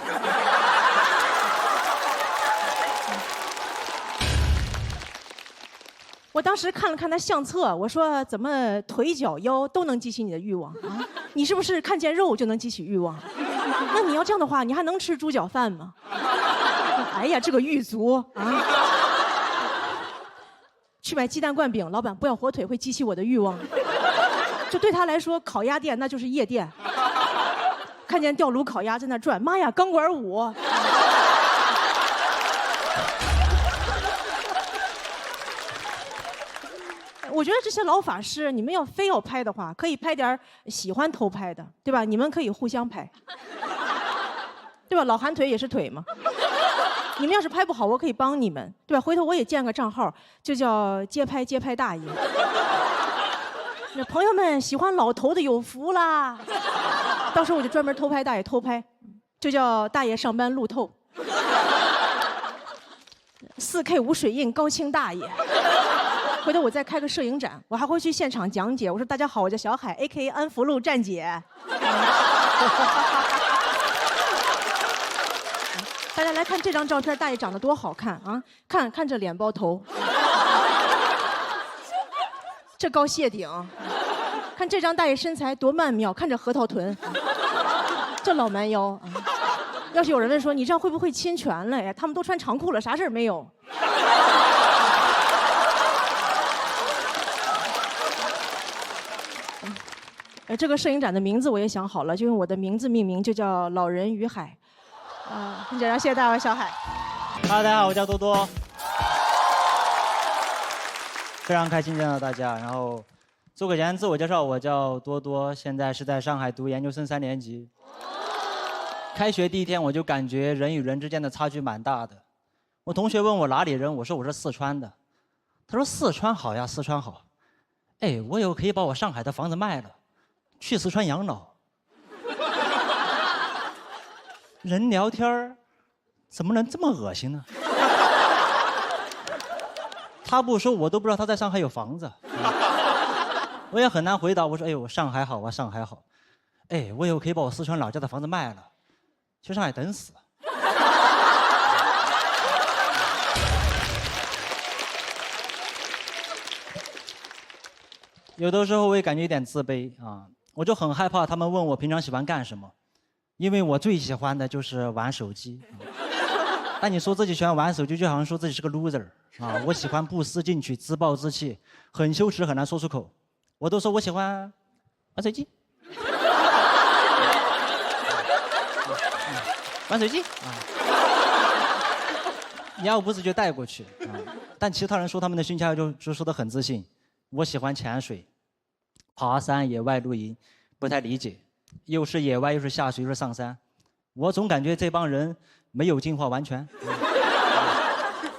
我当时看了看他相册，我说怎么腿脚腰都能激起你的欲望啊？你是不是看见肉就能激起欲望？那你要这样的话，你还能吃猪脚饭吗？哎呀，这个狱卒啊！去买鸡蛋灌饼，老板不要火腿会激起我的欲望。就对他来说，烤鸭店那就是夜店。看见吊炉烤鸭在那转，妈呀，钢管舞。我觉得这些老法师，你们非要拍的话，可以拍点喜欢偷拍的，对吧？你们可以互相拍，对吧？老韩腿也是腿嘛。你们要是拍不好，我可以帮你们，对吧？回头我也建个账号，就叫街拍大爷。那朋友们喜欢老头的有福啦，到时候我就专门偷拍大爷偷拍，就叫大爷上班路透。4K 无水印高清大爷。回头我再开个摄影展，我还会去现场讲解。我说大家好，我叫小海 ，A.K.A 安福路站姐。大家来看这张照片，大爷长得多好看啊！看这脸包头，这高谢顶，看这张大爷身材多曼妙，看这核桃臀，这老蛮腰啊！要是有人问说你这样会不会侵权了呀？他们都穿长裤了，啥事儿没有。这个摄影展的名字我也想好了，就用我的名字命名，就叫《老人与海》。谢谢大家，小海。大家好，我叫多多，非常开心见到大家。然后做个简单自我介绍，我叫多多，现在是在上海读研究生3年级。开学第一天我就感觉人与人之间的差距蛮大的。我同学问我哪里人，我说我是四川的。他说四川好呀，四川好。哎，我以后可以把我上海的房子卖了，去四川养老。人聊天怎么能这么恶心呢？他不说，我都不知道他在上海有房子。我也很难回答。我说：“哎呦，上海好啊，上海好。哎，我以后可以把我四川老家的房子卖了，去上海等死。”有的时候我也感觉有点自卑啊，我就很害怕他们问我平常喜欢干什么。因为我最喜欢的就是玩手机，但你说自己喜欢玩手机，就好像说自己是个 loser 啊！我喜欢不思进取、自暴自弃，很羞耻，很难说出口。我都说我喜欢玩手机，玩手机啊！你要不自觉带过去啊！但其他人说他们的兴趣爱好就说得很自信。我喜欢潜水、爬山、野外露营，不太理解。又是野外，又是下水，又是上山，我总感觉这帮人没有进化完全。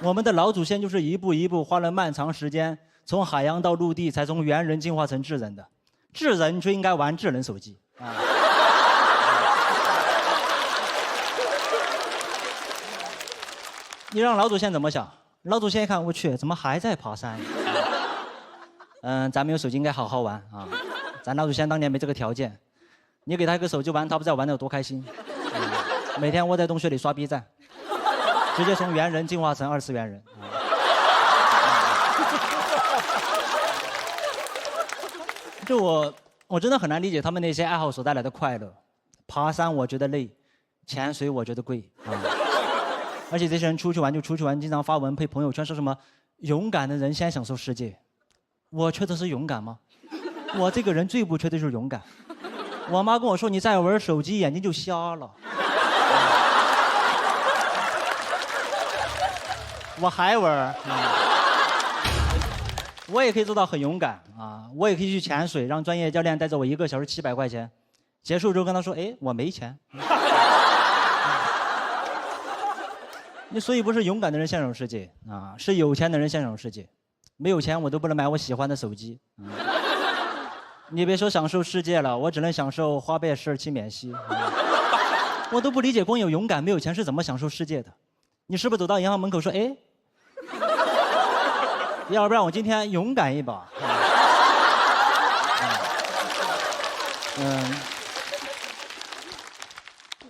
我们的老祖先就是一步一步花了漫长时间，从海洋到陆地，才从猿人进化成智人的。智人就应该玩智能手机啊！你让老祖先怎么想？老祖先一看，我去，怎么还在爬山？咱没有手机应该好好玩啊！咱老祖先当年没这个条件。你给他一个手机玩，他不知道玩得有多开心。每天窝在洞穴里刷 B 站，直接从猿人进化成2次元人。就我真的很难理解他们那些爱好所带来的快乐。爬山我觉得累，潜水我觉得贵而且这些人出去玩就出去玩，经常发文配朋友圈说什么勇敢的人先享受世界。我缺的是勇敢吗？我这个人最不缺的就是勇敢。我妈跟我说，你再玩手机眼睛就瞎了。我还玩，我也可以做到很勇敢啊！我也可以去潜水，让专业教练带着我1个小时700块钱，结束之后跟他说，哎，我没钱。你所以不是勇敢的人先享受世界啊，是有钱的人先享受世界。没有钱我都不能买我喜欢的手机。你别说享受世界了，我只能享受花呗12期免息。我都不理解，光有勇敢没有钱是怎么享受世界的？你是不是走到银行门口说，哎，要不然我今天勇敢一把？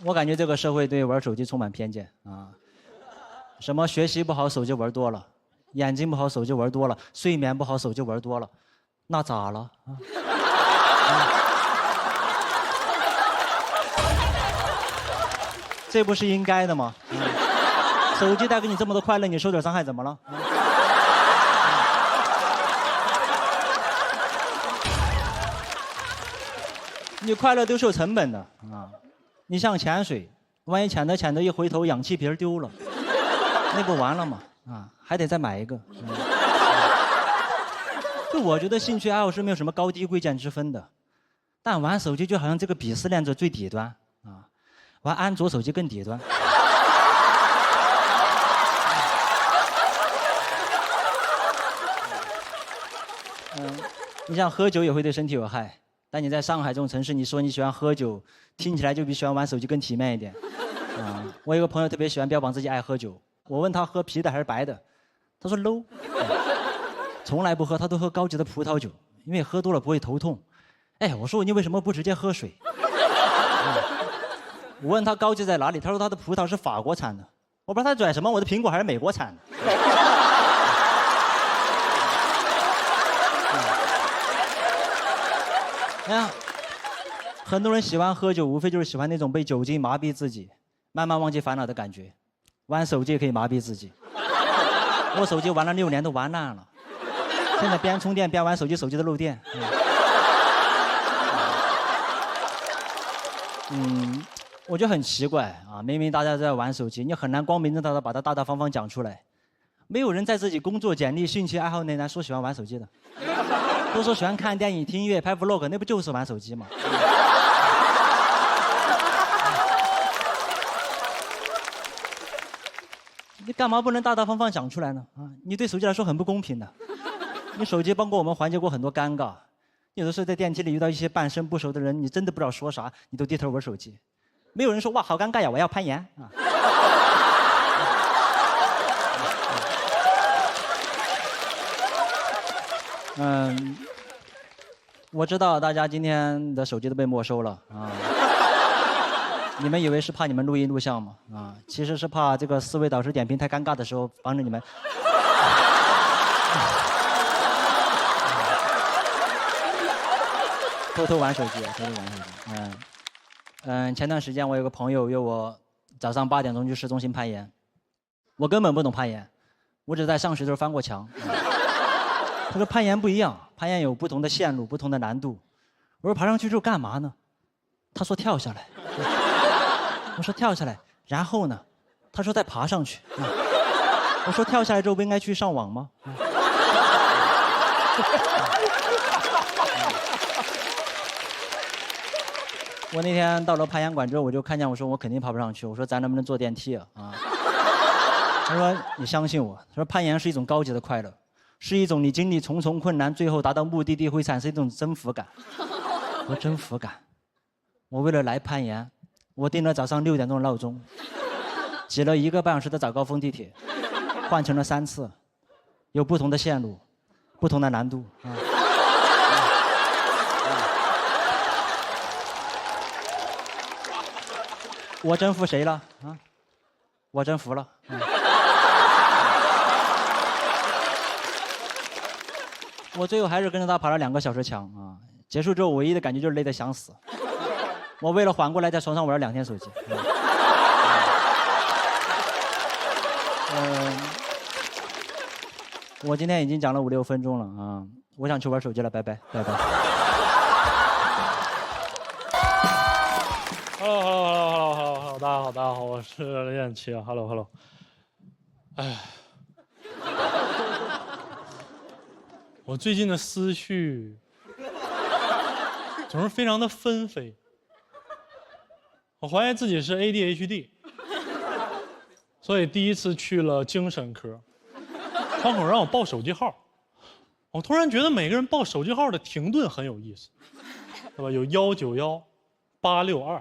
我感觉这个社会对玩手机充满偏见啊！什么学习不好手机玩多了，眼睛不好手机玩多了，睡眠不好手机玩多了，那咋了啊？这不是应该的吗？手机带给你这么多快乐，你受点伤害怎么了？你快乐都是有成本的啊。你像潜水，万一潜着一回头氧气瓶丢了，那不完了吗？啊，还得再买一个。就我觉得兴趣爱好是没有什么高低贵贱之分的，但玩手机就好像这个鄙视链的最底端啊，玩安卓手机更底端。你像喝酒也会对身体有害，但你在上海这种城市，你说你喜欢喝酒，听起来就比喜欢玩手机更体面一点。啊，我有个朋友特别喜欢标榜自己爱喝酒，我问他喝啤的还是白的，他说 low，从来不喝，他都喝高级的葡萄酒，因为喝多了不会头痛。哎，我说你为什么不直接喝水？我问他高级在哪里，他说他的葡萄是法国产的。我不知道他拽什么，我的苹果还是美国产的。哎呀，很多人喜欢喝酒，无非就是喜欢那种被酒精麻痹自己，慢慢忘记烦恼的感觉。玩手机也可以麻痹自己。我手机玩了6年都玩烂了，现在边充电边玩手机，手机都漏电。我觉得很奇怪啊，明明大家在玩手机，你很难光明正大的把它大大方方讲出来。没有人在自己工作简历、兴趣爱好内栏说喜欢玩手机的。都说喜欢看电影、听音乐、拍 vlog， 那不就是玩手机吗？你干嘛不能大大方方讲出来呢？啊，你对手机来说很不公平的。你手机帮过我们缓解过很多尴尬，有的时候在电梯里遇到一些半生不熟的人，你真的不知道说啥，你都低头玩手机。没有人说哇好尴尬呀，我要攀岩啊。我知道大家今天的手机都被没收了啊。你们以为是怕你们录音录像吗？啊，其实是怕这个思维导师点评太尴尬的时候，帮着你们。偷偷玩手机，偷偷玩手机。前段时间我有个朋友约我早上8点钟去市中心攀岩，我根本不懂攀岩，我只在上学的时候翻过墙。他说攀岩不一样，攀岩有不同的线路、不同的难度。我说爬上去之后干嘛呢？他说跳下来。我说跳下来，然后呢？他说再爬上去。我说跳下来之后不应该去上网吗？我那天到了攀岩馆之后，我就看见我说我肯定爬不上去，我说咱能不能坐电梯啊？他说你相信我，他说攀岩是一种高级的快乐。是一种你经历重重困难，最后达到目的地会产生一种征服感。我说征服感，我为了来攀岩，我定了早上6点钟的闹钟，挤了1个半小时的早高峰地铁，换成了3次，有不同的线路，不同的难度啊。我征服谁了啊？我征服了。我最后还是跟着他爬了2个小时墙啊！结束之后，唯一的感觉就是累得想死。我为了缓过来，在床上玩了2天手机。我今天已经讲了5、6分钟了啊！我想去玩手机了，拜拜，拜拜。Hello， 大家好，我是练奇啊 ，Hello。哎。我最近的思绪总是非常的纷飞，我怀疑自己是 ADHD， 所以第一次去了精神科，窗口让我报手机号，我突然觉得每个人报手机号的停顿很有意思，对吧？有191、862、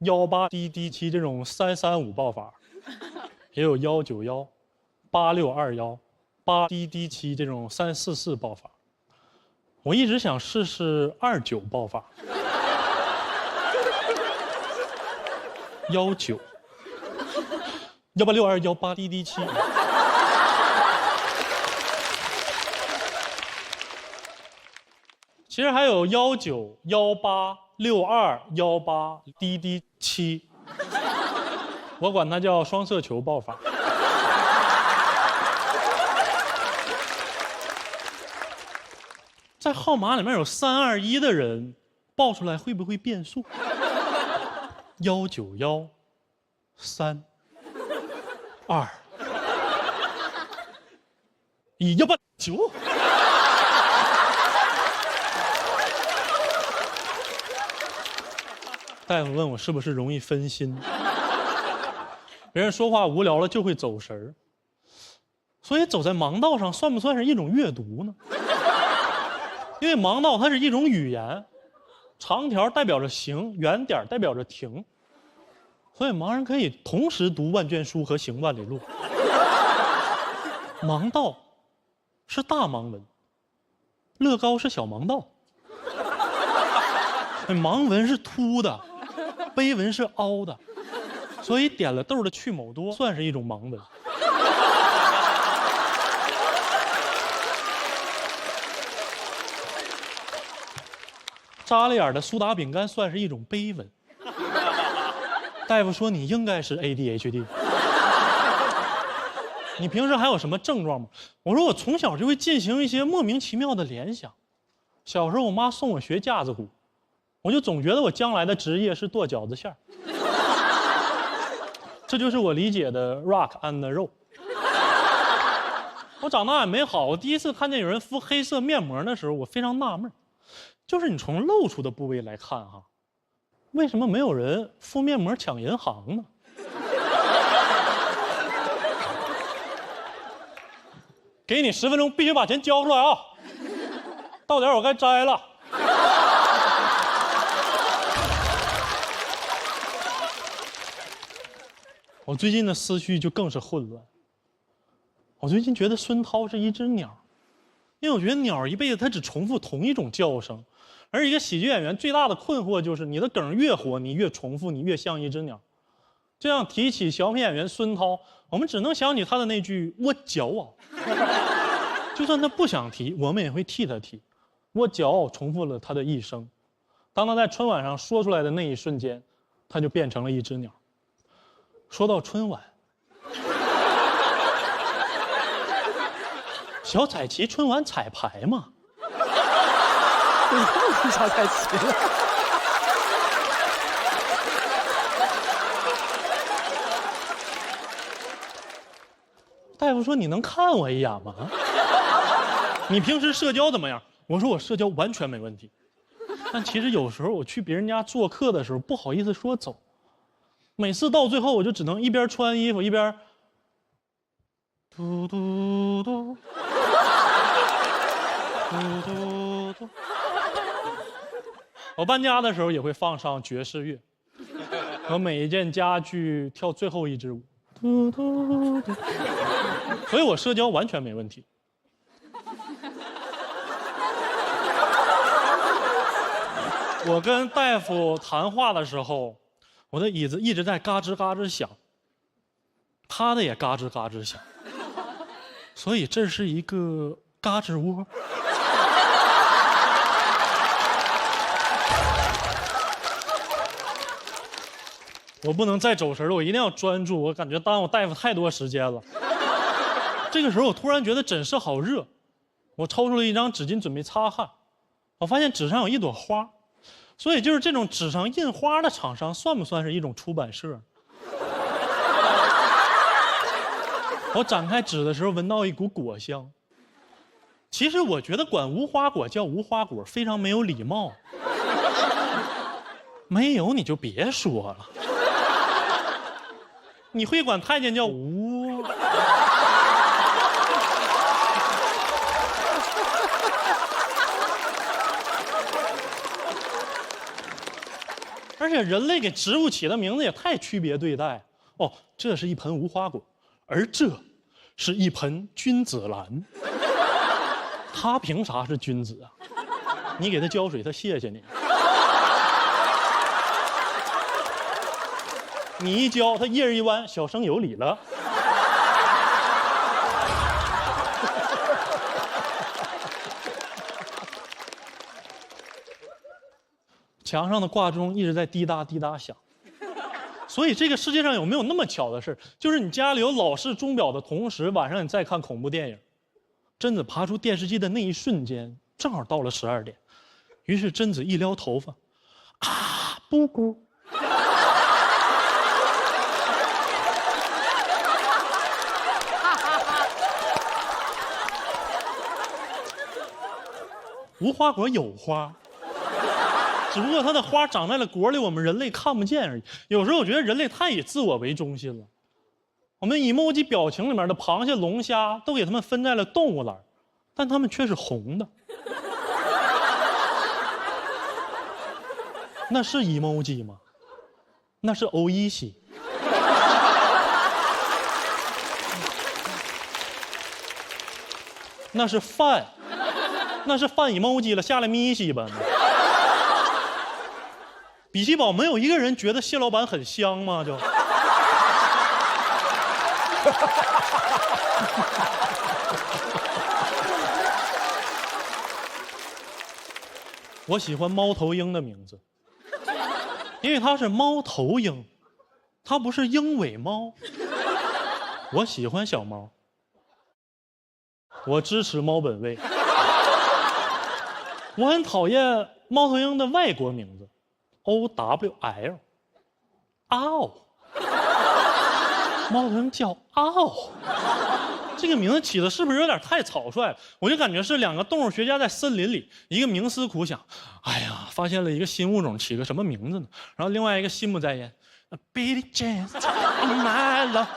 18DD7这种335报法，也有191、8621。8DD7这种344爆发，我一直想试试29爆发，19、1862、18DD7。其实还有19、18、62、18DD7，我管它叫双色球爆发。在号码里面有321的人，报出来会不会变数？191、3、2、189。大夫问我是不是容易分心，别人说话无聊了就会走神儿，所以走在盲道上算不算是一种阅读呢？因为盲道它是一种语言，长条代表着行，圆点代表着停，所以盲人可以同时读万卷书和行万里路。盲道是大盲文，乐高是小盲道，盲文是凸的，碑文是凹的，所以点了豆的去某多算是一种盲文。扎了眼的苏打饼干算是一种碑文。大夫说你应该是 ADHD。你平时还有什么症状吗？我说我从小就会进行一些莫名其妙的联想。小时候我妈送我学架子鼓，我就总觉得我将来的职业是剁饺子馅儿。这就是我理解的 rock and roll。我长大也没好，我第一次看见有人敷黑色面膜的时候，我非常纳闷，就是你从露出的部位来看哈，为什么没有人敷面膜抢银行呢？给你10分钟，必须把钱交出来啊！到点我该摘了。我最近的思绪就更是混乱。我最近觉得孙涛是一只鸟，因为我觉得鸟一辈子它只重复同一种叫声，而一个喜剧演员最大的困惑就是你的梗越火，你越重复，你越像一只鸟。这样提起小品演员孙涛，我们只能想起他的那句“我骄傲”。就算他不想提，我们也会替他提。我骄傲重复了他的一生。当他在春晚上说出来的那一瞬间，他就变成了一只鸟。说到春晚，小彩旗春晚彩排嘛？你又提小彩旗了。大夫说你能看我一眼吗？你平时社交怎么样？我说我社交完全没问题，但其实有时候我去别人家做客的时候不好意思说走，每次到最后我就只能一边穿衣服一边嘟嘟嘟嘟嘟嘟。我搬家的时候也会放上爵士乐，和每一件家具跳最后一支舞，嘟嘟嘟。所以我社交完全没问题。我跟大夫谈话的时候，我的椅子一直在嘎吱嘎吱响，他的也嘎吱嘎吱响，所以这是一个嘎吱窝。我不能再走神了，我一定要专注，我感觉耽误大夫太多时间了。这个时候我突然觉得诊室好热，我抽出了一张纸巾准备擦汗，我发现纸上有一朵花，所以就是这种纸上印花的厂商算不算是一种出版社？我展开纸的时候闻到一股果香。其实我觉得管无花果叫无花果非常没有礼貌，没有你就别说了。你会管太监叫吴？而且人类给植物起的名字也太区别对待哦，这是一盆无花果，而这是一盆君子兰。他凭啥是君子啊？你给他浇水，他谢谢你。你一浇，他叶儿一弯，小生有礼了。墙上的挂钟一直在滴答滴答响，所以这个世界上有没有那么巧的事，就是你家里有老式钟表的同时，晚上你再看恐怖电影，贞子爬出电视机的那一瞬间，正好到了12点，于是贞子一撩头发，啊，布谷。无花果有花，只不过它的花长在了果里，我们人类看不见而已。有时候我觉得人类太以自我为中心了。我们emoji表情里面的螃蟹、龙虾都给它们分在了动物栏，但它们却是红的。那是 emoji 吗？那是欧一西。那是饭。那是饭 emoji 了，下来咪西吧。比奇堡没有一个人觉得蟹老板很香吗？就。我喜欢猫头鹰的名字，因为它是猫头鹰，它不是鹰尾猫。我喜欢小猫，我支持猫本位。我很讨厌猫头鹰的外国名字 ，OWL， 嗷，猫头鹰叫嗷，这个名字起的是不是有点太草率了？我就感觉是两个动物学家在森林里，一个冥思苦想，哎呀，发现了一个新物种，起个什么名字呢？然后另外一个心不在焉 ，Billy Jean my love。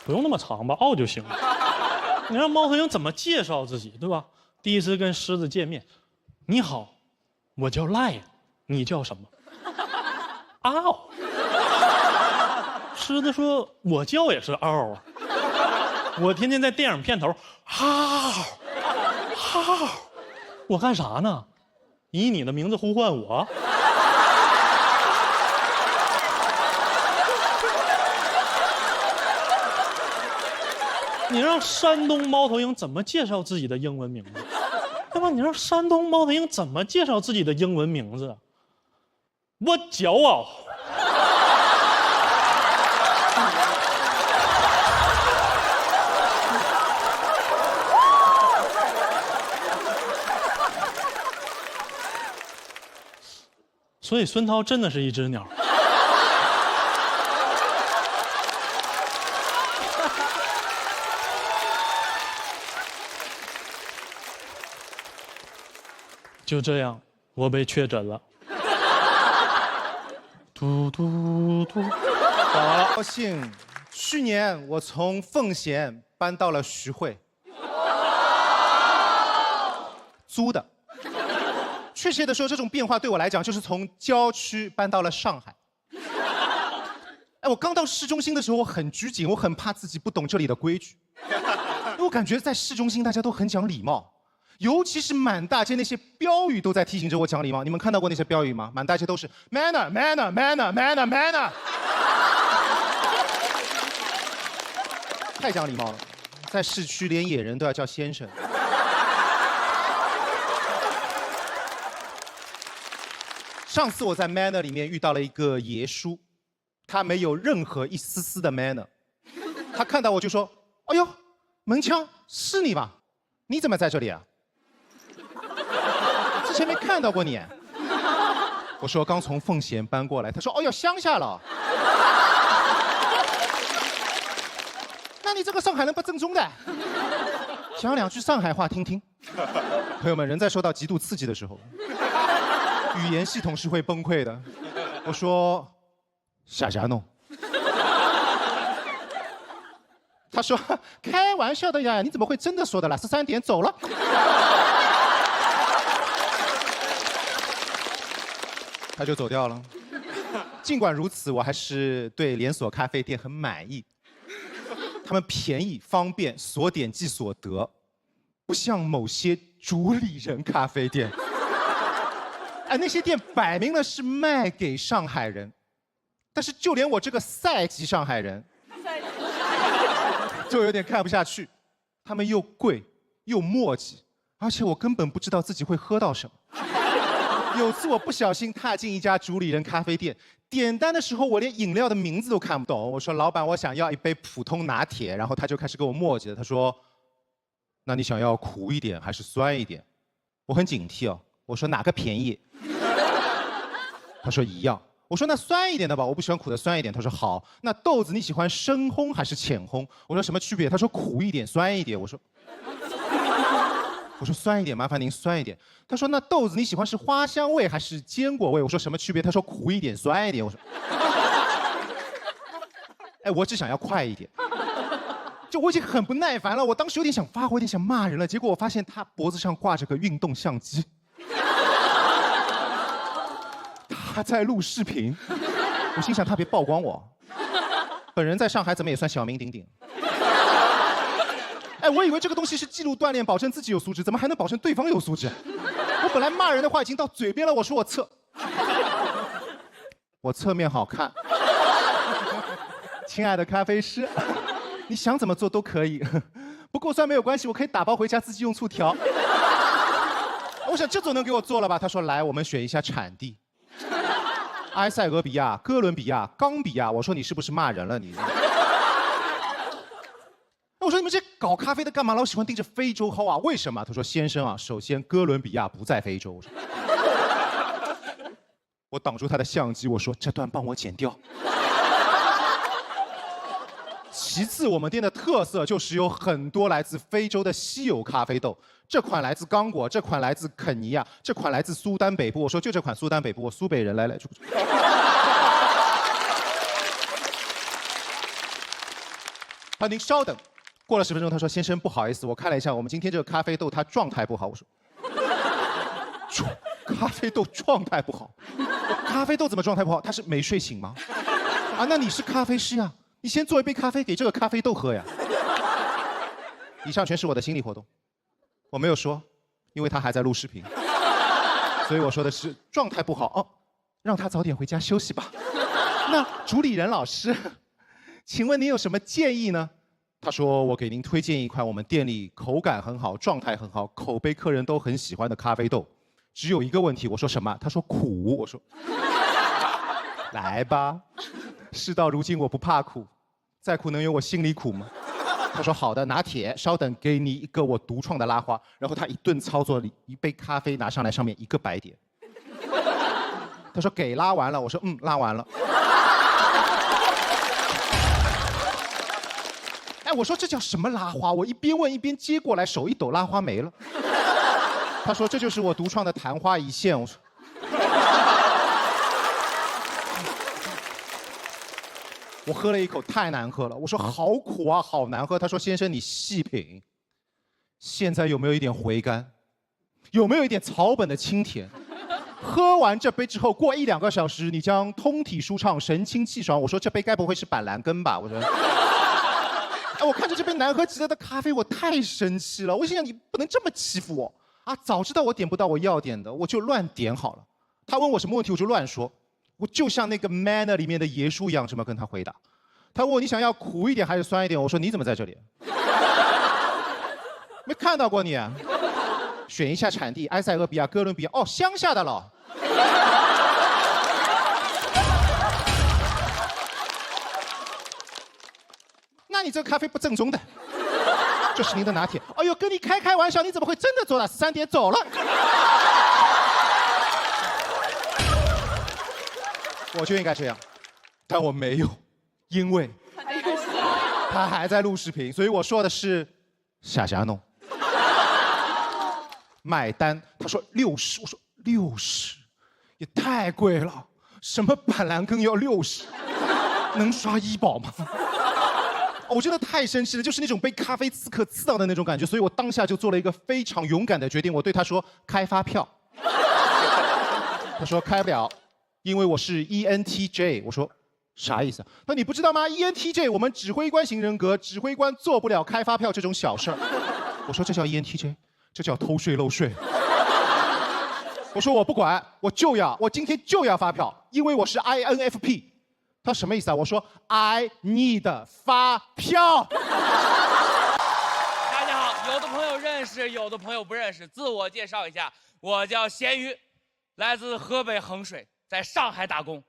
不用那么长吧，嗷就行了。你让猫头鹰怎么介绍自己，对吧？第一次跟狮子见面，你好，我叫赖，你叫什么？嗷。狮子说，我叫也是嗷啊。我天天在电影片头，嗷，嗷，我干啥呢？以你的名字呼唤我。你让山东猫头鹰怎么介绍自己的英文名字，对吧？你让山东猫头鹰怎么介绍自己的英文名字？我骄傲。所以孙涛真的是一只鸟。就这样，我被确诊了。嘟嘟嘟。高兴，去年我从奉贤搬到了徐汇，租的。确切的说，这种变化对我来讲，就是从郊区搬到了上海。哎，我刚到市中心的时候，我很拘谨，我很怕自己不懂这里的规矩，因为我感觉在市中心大家都很讲礼貌。尤其是满大街那些标语都在提醒着我讲礼貌，你们看到过那些标语吗？满大街都是 manner manner manner manner manner， 太讲礼貌了。在市区连野人都要叫先生。上次我在 manner 里面遇到了一个爷叔，他没有任何一丝丝的 manner， 他看到我就说：“哎呦，门枪是你吧？你怎么在这里啊？”之前没看到过你。我说刚从奉贤搬过来，他说哦哟乡下了。那你这个上海人不正宗的，讲两句上海话听听。朋友们，人在受到极度刺激的时候，语言系统是会崩溃的。我说瞎弄。他说开玩笑的呀，你怎么会真的说的啦？13点走了。他就走掉了。尽管如此，我还是对连锁咖啡店很满意。他们便宜、方便，所点即所得，不像某些主理人咖啡店。哎，那些店摆明了是卖给上海人，但是就连我这个赛级上海人，就有点看不下去。他们又贵又磨叽，而且我根本不知道自己会喝到什么。有次我不小心踏进一家主理人咖啡店，点单的时候，我连饮料的名字都看不懂。我说老板，我想要一杯普通拿铁，然后他就开始跟我磨叽了。他说，那你想要苦一点还是酸一点？我很警惕哦。我说哪个便宜？他说一样。我说那酸一点的吧，我不喜欢苦的，酸一点。他说好。那豆子你喜欢深烘还是浅烘？我说什么区别？他说苦一点，酸一点。我说酸一点，麻烦您酸一点。他说那豆子你喜欢是花香味还是坚果味？我说什么区别？他说苦一点，酸一点。我说，哎，我只想要快一点。就我已经很不耐烦了，我当时有点想发火，有点想骂人了。结果我发现他脖子上挂着个运动相机，他在录视频。我心想他别曝光我，本人在上海怎么也算小名鼎鼎。哎，我以为这个东西是记录锻炼，保证自己有素质，怎么还能保证对方有素质？我本来骂人的话已经到嘴边了，我说我侧面好看。亲爱的咖啡师，你想怎么做都可以，不够酸没有关系，我可以打包回家自己用醋调。我想这总能给我做了吧？他说来，我们选一下产地，埃塞俄比亚、哥伦比亚、冈比亚。我说你是不是骂人了你？我说你们这搞咖啡的干嘛老喜欢盯着非洲薅啊？为什么？他说先生啊，首先哥伦比亚不在非洲。我挡住他的相机，我说这段帮我剪掉。其次，我们店的特色就是有很多来自非洲的稀有咖啡豆，这款来自刚果，这款来自肯尼亚，这款来自苏丹北部。我说就这款苏丹北部，我苏北人，来去。好，您稍等。过了10分钟，他说：“先生，不好意思，我看了一下，我们今天这个咖啡豆它状态不好。”我说：“咖啡豆状态不好？咖啡豆怎么状态不好？他是没睡醒吗？啊，那你是咖啡师呀，你先做一杯咖啡给这个咖啡豆喝呀。”以上全是我的心理活动，我没有说，因为他还在录视频，所以我说的是状态不好哦，让他早点回家休息吧。那主理人老师，请问您有什么建议呢？他说：“我给您推荐一款我们店里口感很好、状态很好、口碑客人都很喜欢的咖啡豆，只有一个问题。”我说什么？他说苦。我说来吧，事到如今我不怕苦，再苦能有我心里苦吗？他说好的，拿铁，稍等，给你一个我独创的拉花。然后他一顿操作，一杯咖啡拿上来，上面一个白点。他说给拉完了。我说拉完了。我说这叫什么拉花？我一边问一边接过来，手一抖，拉花没了。他说这就是我独创的昙花一现。我说，我喝了一口，太难喝了。我说好苦啊，好难喝。他说先生你细品，现在有没有一点回甘？有没有一点草本的清甜？喝完这杯之后，过1-2个小时，你将通体舒畅，神清气爽。我说这杯该不会是板蓝根吧？我说。我看着这杯难喝极了的咖啡，我太生气了。我心想，你不能这么欺负我啊！早知道我点不到我要点的，我就乱点好了。他问我什么问题，我就乱说。我就像那个《Manner》里面的爷叔一样，这么跟他回答。他问我你想要苦一点还是酸一点？我说你怎么在这里？没看到过你。选一下产地，埃塞俄比亚、哥伦比亚。哦，乡下的了。那你这个咖啡不正宗的，这是您的拿铁。哎呦，跟你开玩笑，你怎么会真的做到3点走了？我就应该这样，但我没有，因为他还在录视频，所以我说的是下家弄。买单，他说60，我说60，也太贵了，什么板蓝根要60，能刷医保吗？我真的太生气了，就是那种被咖啡刺客刺到的那种感觉，所以我当下就做了一个非常勇敢的决定，我对他说开发票。他说开不了，因为我是 ENTJ。我说啥意思？那你不知道吗 ？ENTJ 我们指挥官型人格，指挥官做不了开发票这种小事儿。我说这叫 ENTJ， 这叫偷税漏税。我说我不管，我今天就要发票，因为我是 INFP。他什么意思啊？我说 I need 发票。大家好，有的朋友认识，有的朋友不认识。自我介绍一下，我叫咸鱼，来自河北衡水，在上海打工。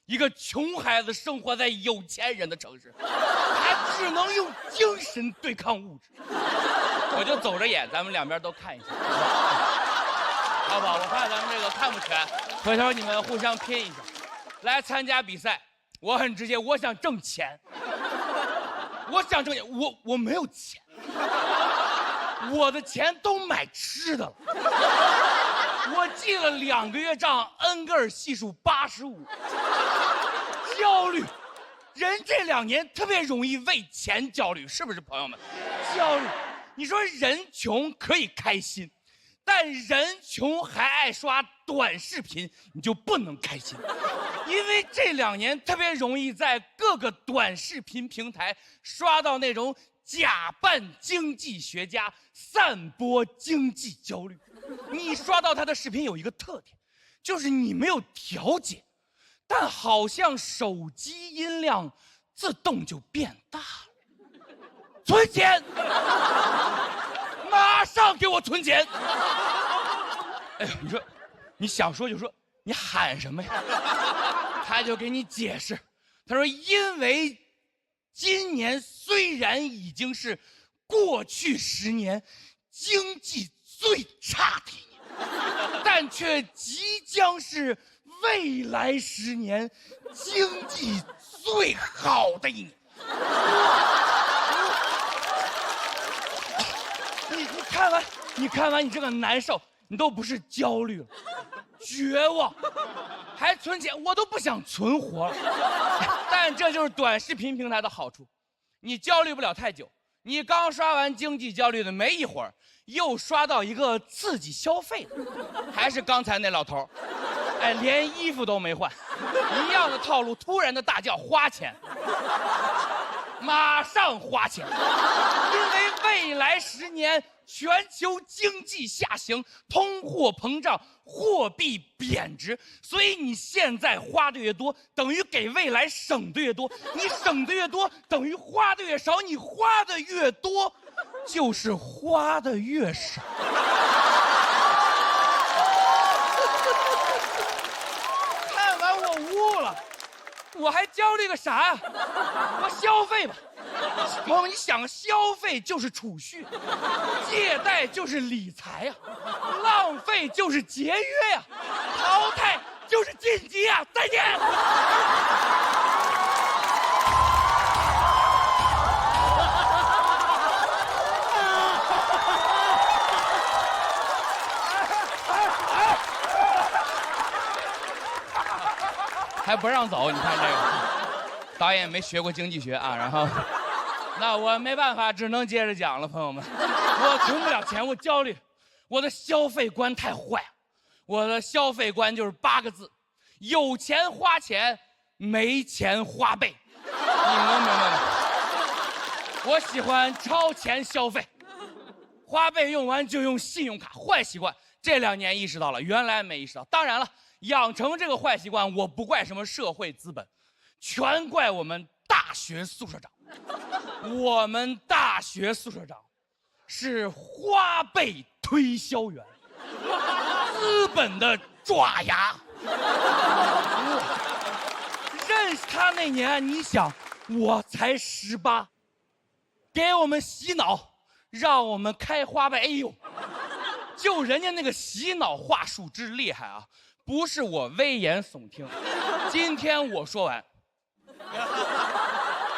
一个穷孩子生活在有钱人的城市，他只能用精神对抗物质。我就走着演，咱们两边都看一下，好不好？我怕咱们这个看不全，回头你们互相拼一下。来参加比赛，我很直接，我想挣钱，我想挣钱，我没有钱，我的钱都买吃的了。我记了2个月账，恩格尔系数85，焦虑。人这2年特别容易为钱焦虑，是不是朋友们？焦虑。你说人穷可以开心，但人穷还爱刷短视频，你就不能开心，因为这2年特别容易在各个短视频平台刷到那种假扮经济学家散播经济焦虑。你刷到他的视频有一个特点，就是你没有调节，但好像手机音量自动就变大了。存钱，马上给我存钱！哎呦，你说，你想说就说，你喊什么呀？他就给你解释，他说因为今年虽然已经是过去10年经济最差的一年，但却即将是未来10年经济最好的一年。你看完，你这个难受，你都不是焦虑了，绝望，还存钱，我都不想存活了。但这就是短视频平台的好处，你焦虑不了太久。你刚刷完经济焦虑的没一会儿，又刷到一个刺激消费的，还是刚才那老头，哎，连衣服都没换，一样的套路，突然的大叫花钱。马上花钱，因为未来10年全球经济下行，通货膨胀，货币贬值，所以你现在花的越多，等于给未来省的越多，你省的越多，等于花的越少，你花的越多，就是花的越少。看完我悟了。我还焦虑个啥呀？我消费吧，朋友，你想，消费就是储蓄，借贷就是理财呀，浪费就是节约呀，淘汰就是晋级呀！再见。还不让走，你看这个，导演没学过经济学啊，然后，那我没办法，只能接着讲了，朋友们，我存不了钱，我焦虑，我的消费观太坏了，我的消费观就是8个字：有钱花钱，没钱花呗，你能明白吗？我喜欢超前消费，花呗用完就用信用卡，坏习惯，这2年意识到了，原来没意识到，当然了。养成这个坏习惯，我不怪什么社会资本，全怪我们大学宿舍长。我们大学宿舍长是花呗推销员，资本的爪牙。认识他那年，你想我才18，给我们洗脑，让我们开花呗。哎呦，就人家那个洗脑话术之厉害啊！不是我危言耸听，今天我说完，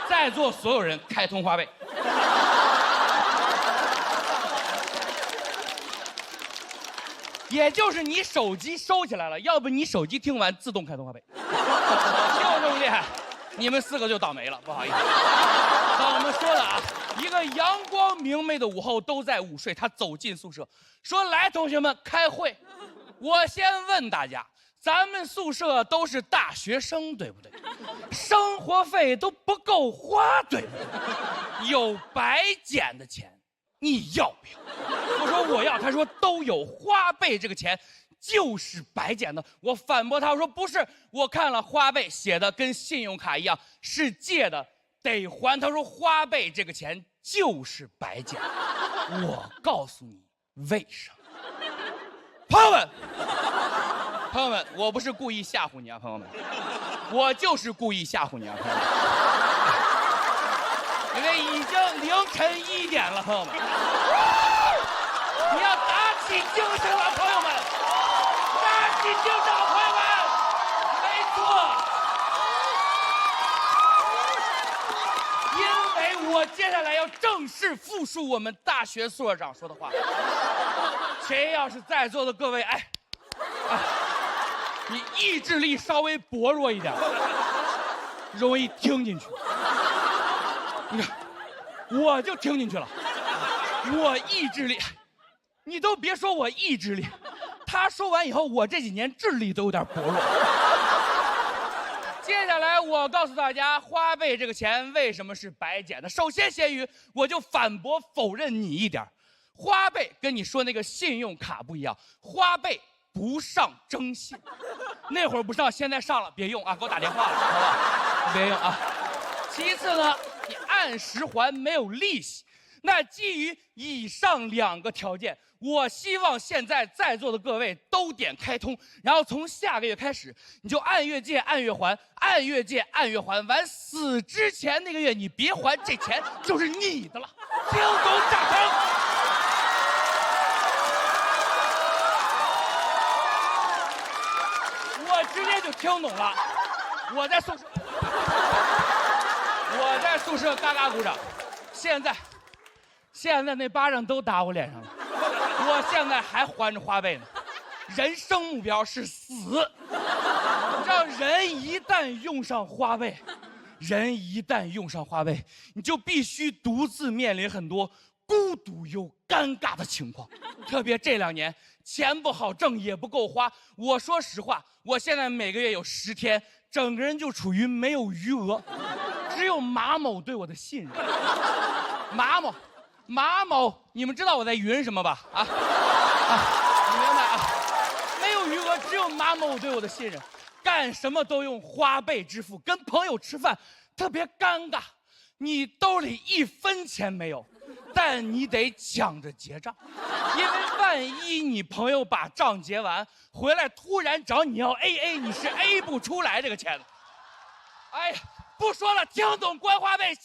在座所有人开通花呗。也就是你手机收起来了，要不你手机听完自动开通花呗，就这么厉害。你们4个就倒霉了，不好意思。我们说的啊，一个阳光明媚的午后，都在午睡，他走进宿舍，说：“来，同学们，开会。”我先问大家，咱们宿舍都是大学生，对不对？生活费都不够花，对不对？有白捡的钱，你要不要？我说我要，他说都有，花呗这个钱就是白捡的。我反驳他，我说不是，我看了花呗写的跟信用卡一样，是借的，得还。他说花呗这个钱就是白捡的。我告诉你为什么。朋友们，朋友们，我不是故意吓唬你啊，朋友们，我就是故意吓唬你啊，朋友们。因为已经凌晨1点了，朋友们，你要打起精神了，朋友们，打起精神了，朋友们，没错，因为我接下来要正式复述我们大学宿舍长说的话。谁要是在座的各位，你意志力稍微薄弱一点，容易听进去。你看，我就听进去了。我意志力，你都别说我意志力，他说完以后，我这几年智力都有点薄弱。接下来我告诉大家，花呗这个钱为什么是白捡的？首先，咸鱼，我就反驳否认你一点，花呗跟你说那个信用卡不一样，花呗不上征信。那会儿不上，现在上了，别用啊，给我打电话了，好不好？别用啊。其次呢，你按时还没有利息。那基于以上2个条件，我希望现在在座的各位都点开通，然后从下个月开始，你就按月借按月还，按月借按月还，完死之前那个月你别还，这钱就是你的了。听懂掌声。我直接就听懂了，我在宿舍嘎嘎鼓掌，现在那巴掌都打我脸上了，我现在还还着花呗呢。人生目标是死，让人一旦用上花呗，你就必须独自面临很多孤独又尴尬的情况。特别这2年，钱不好挣也不够花。我说实话，我现在每个月有10天，整个人就处于没有余额，只有马某对我的信任。马某，你们知道我在云什么吧？你明白啊？没有余额，只有马某对我的信任，干什么都用花呗支付，跟朋友吃饭特别尴尬，你兜里1分钱没有，但你得抢着结账，因为万一你朋友把账结完回来，突然找你要 AA， 你是 A 不出来这个钱的。哎呀，不说了，听懂关花呗。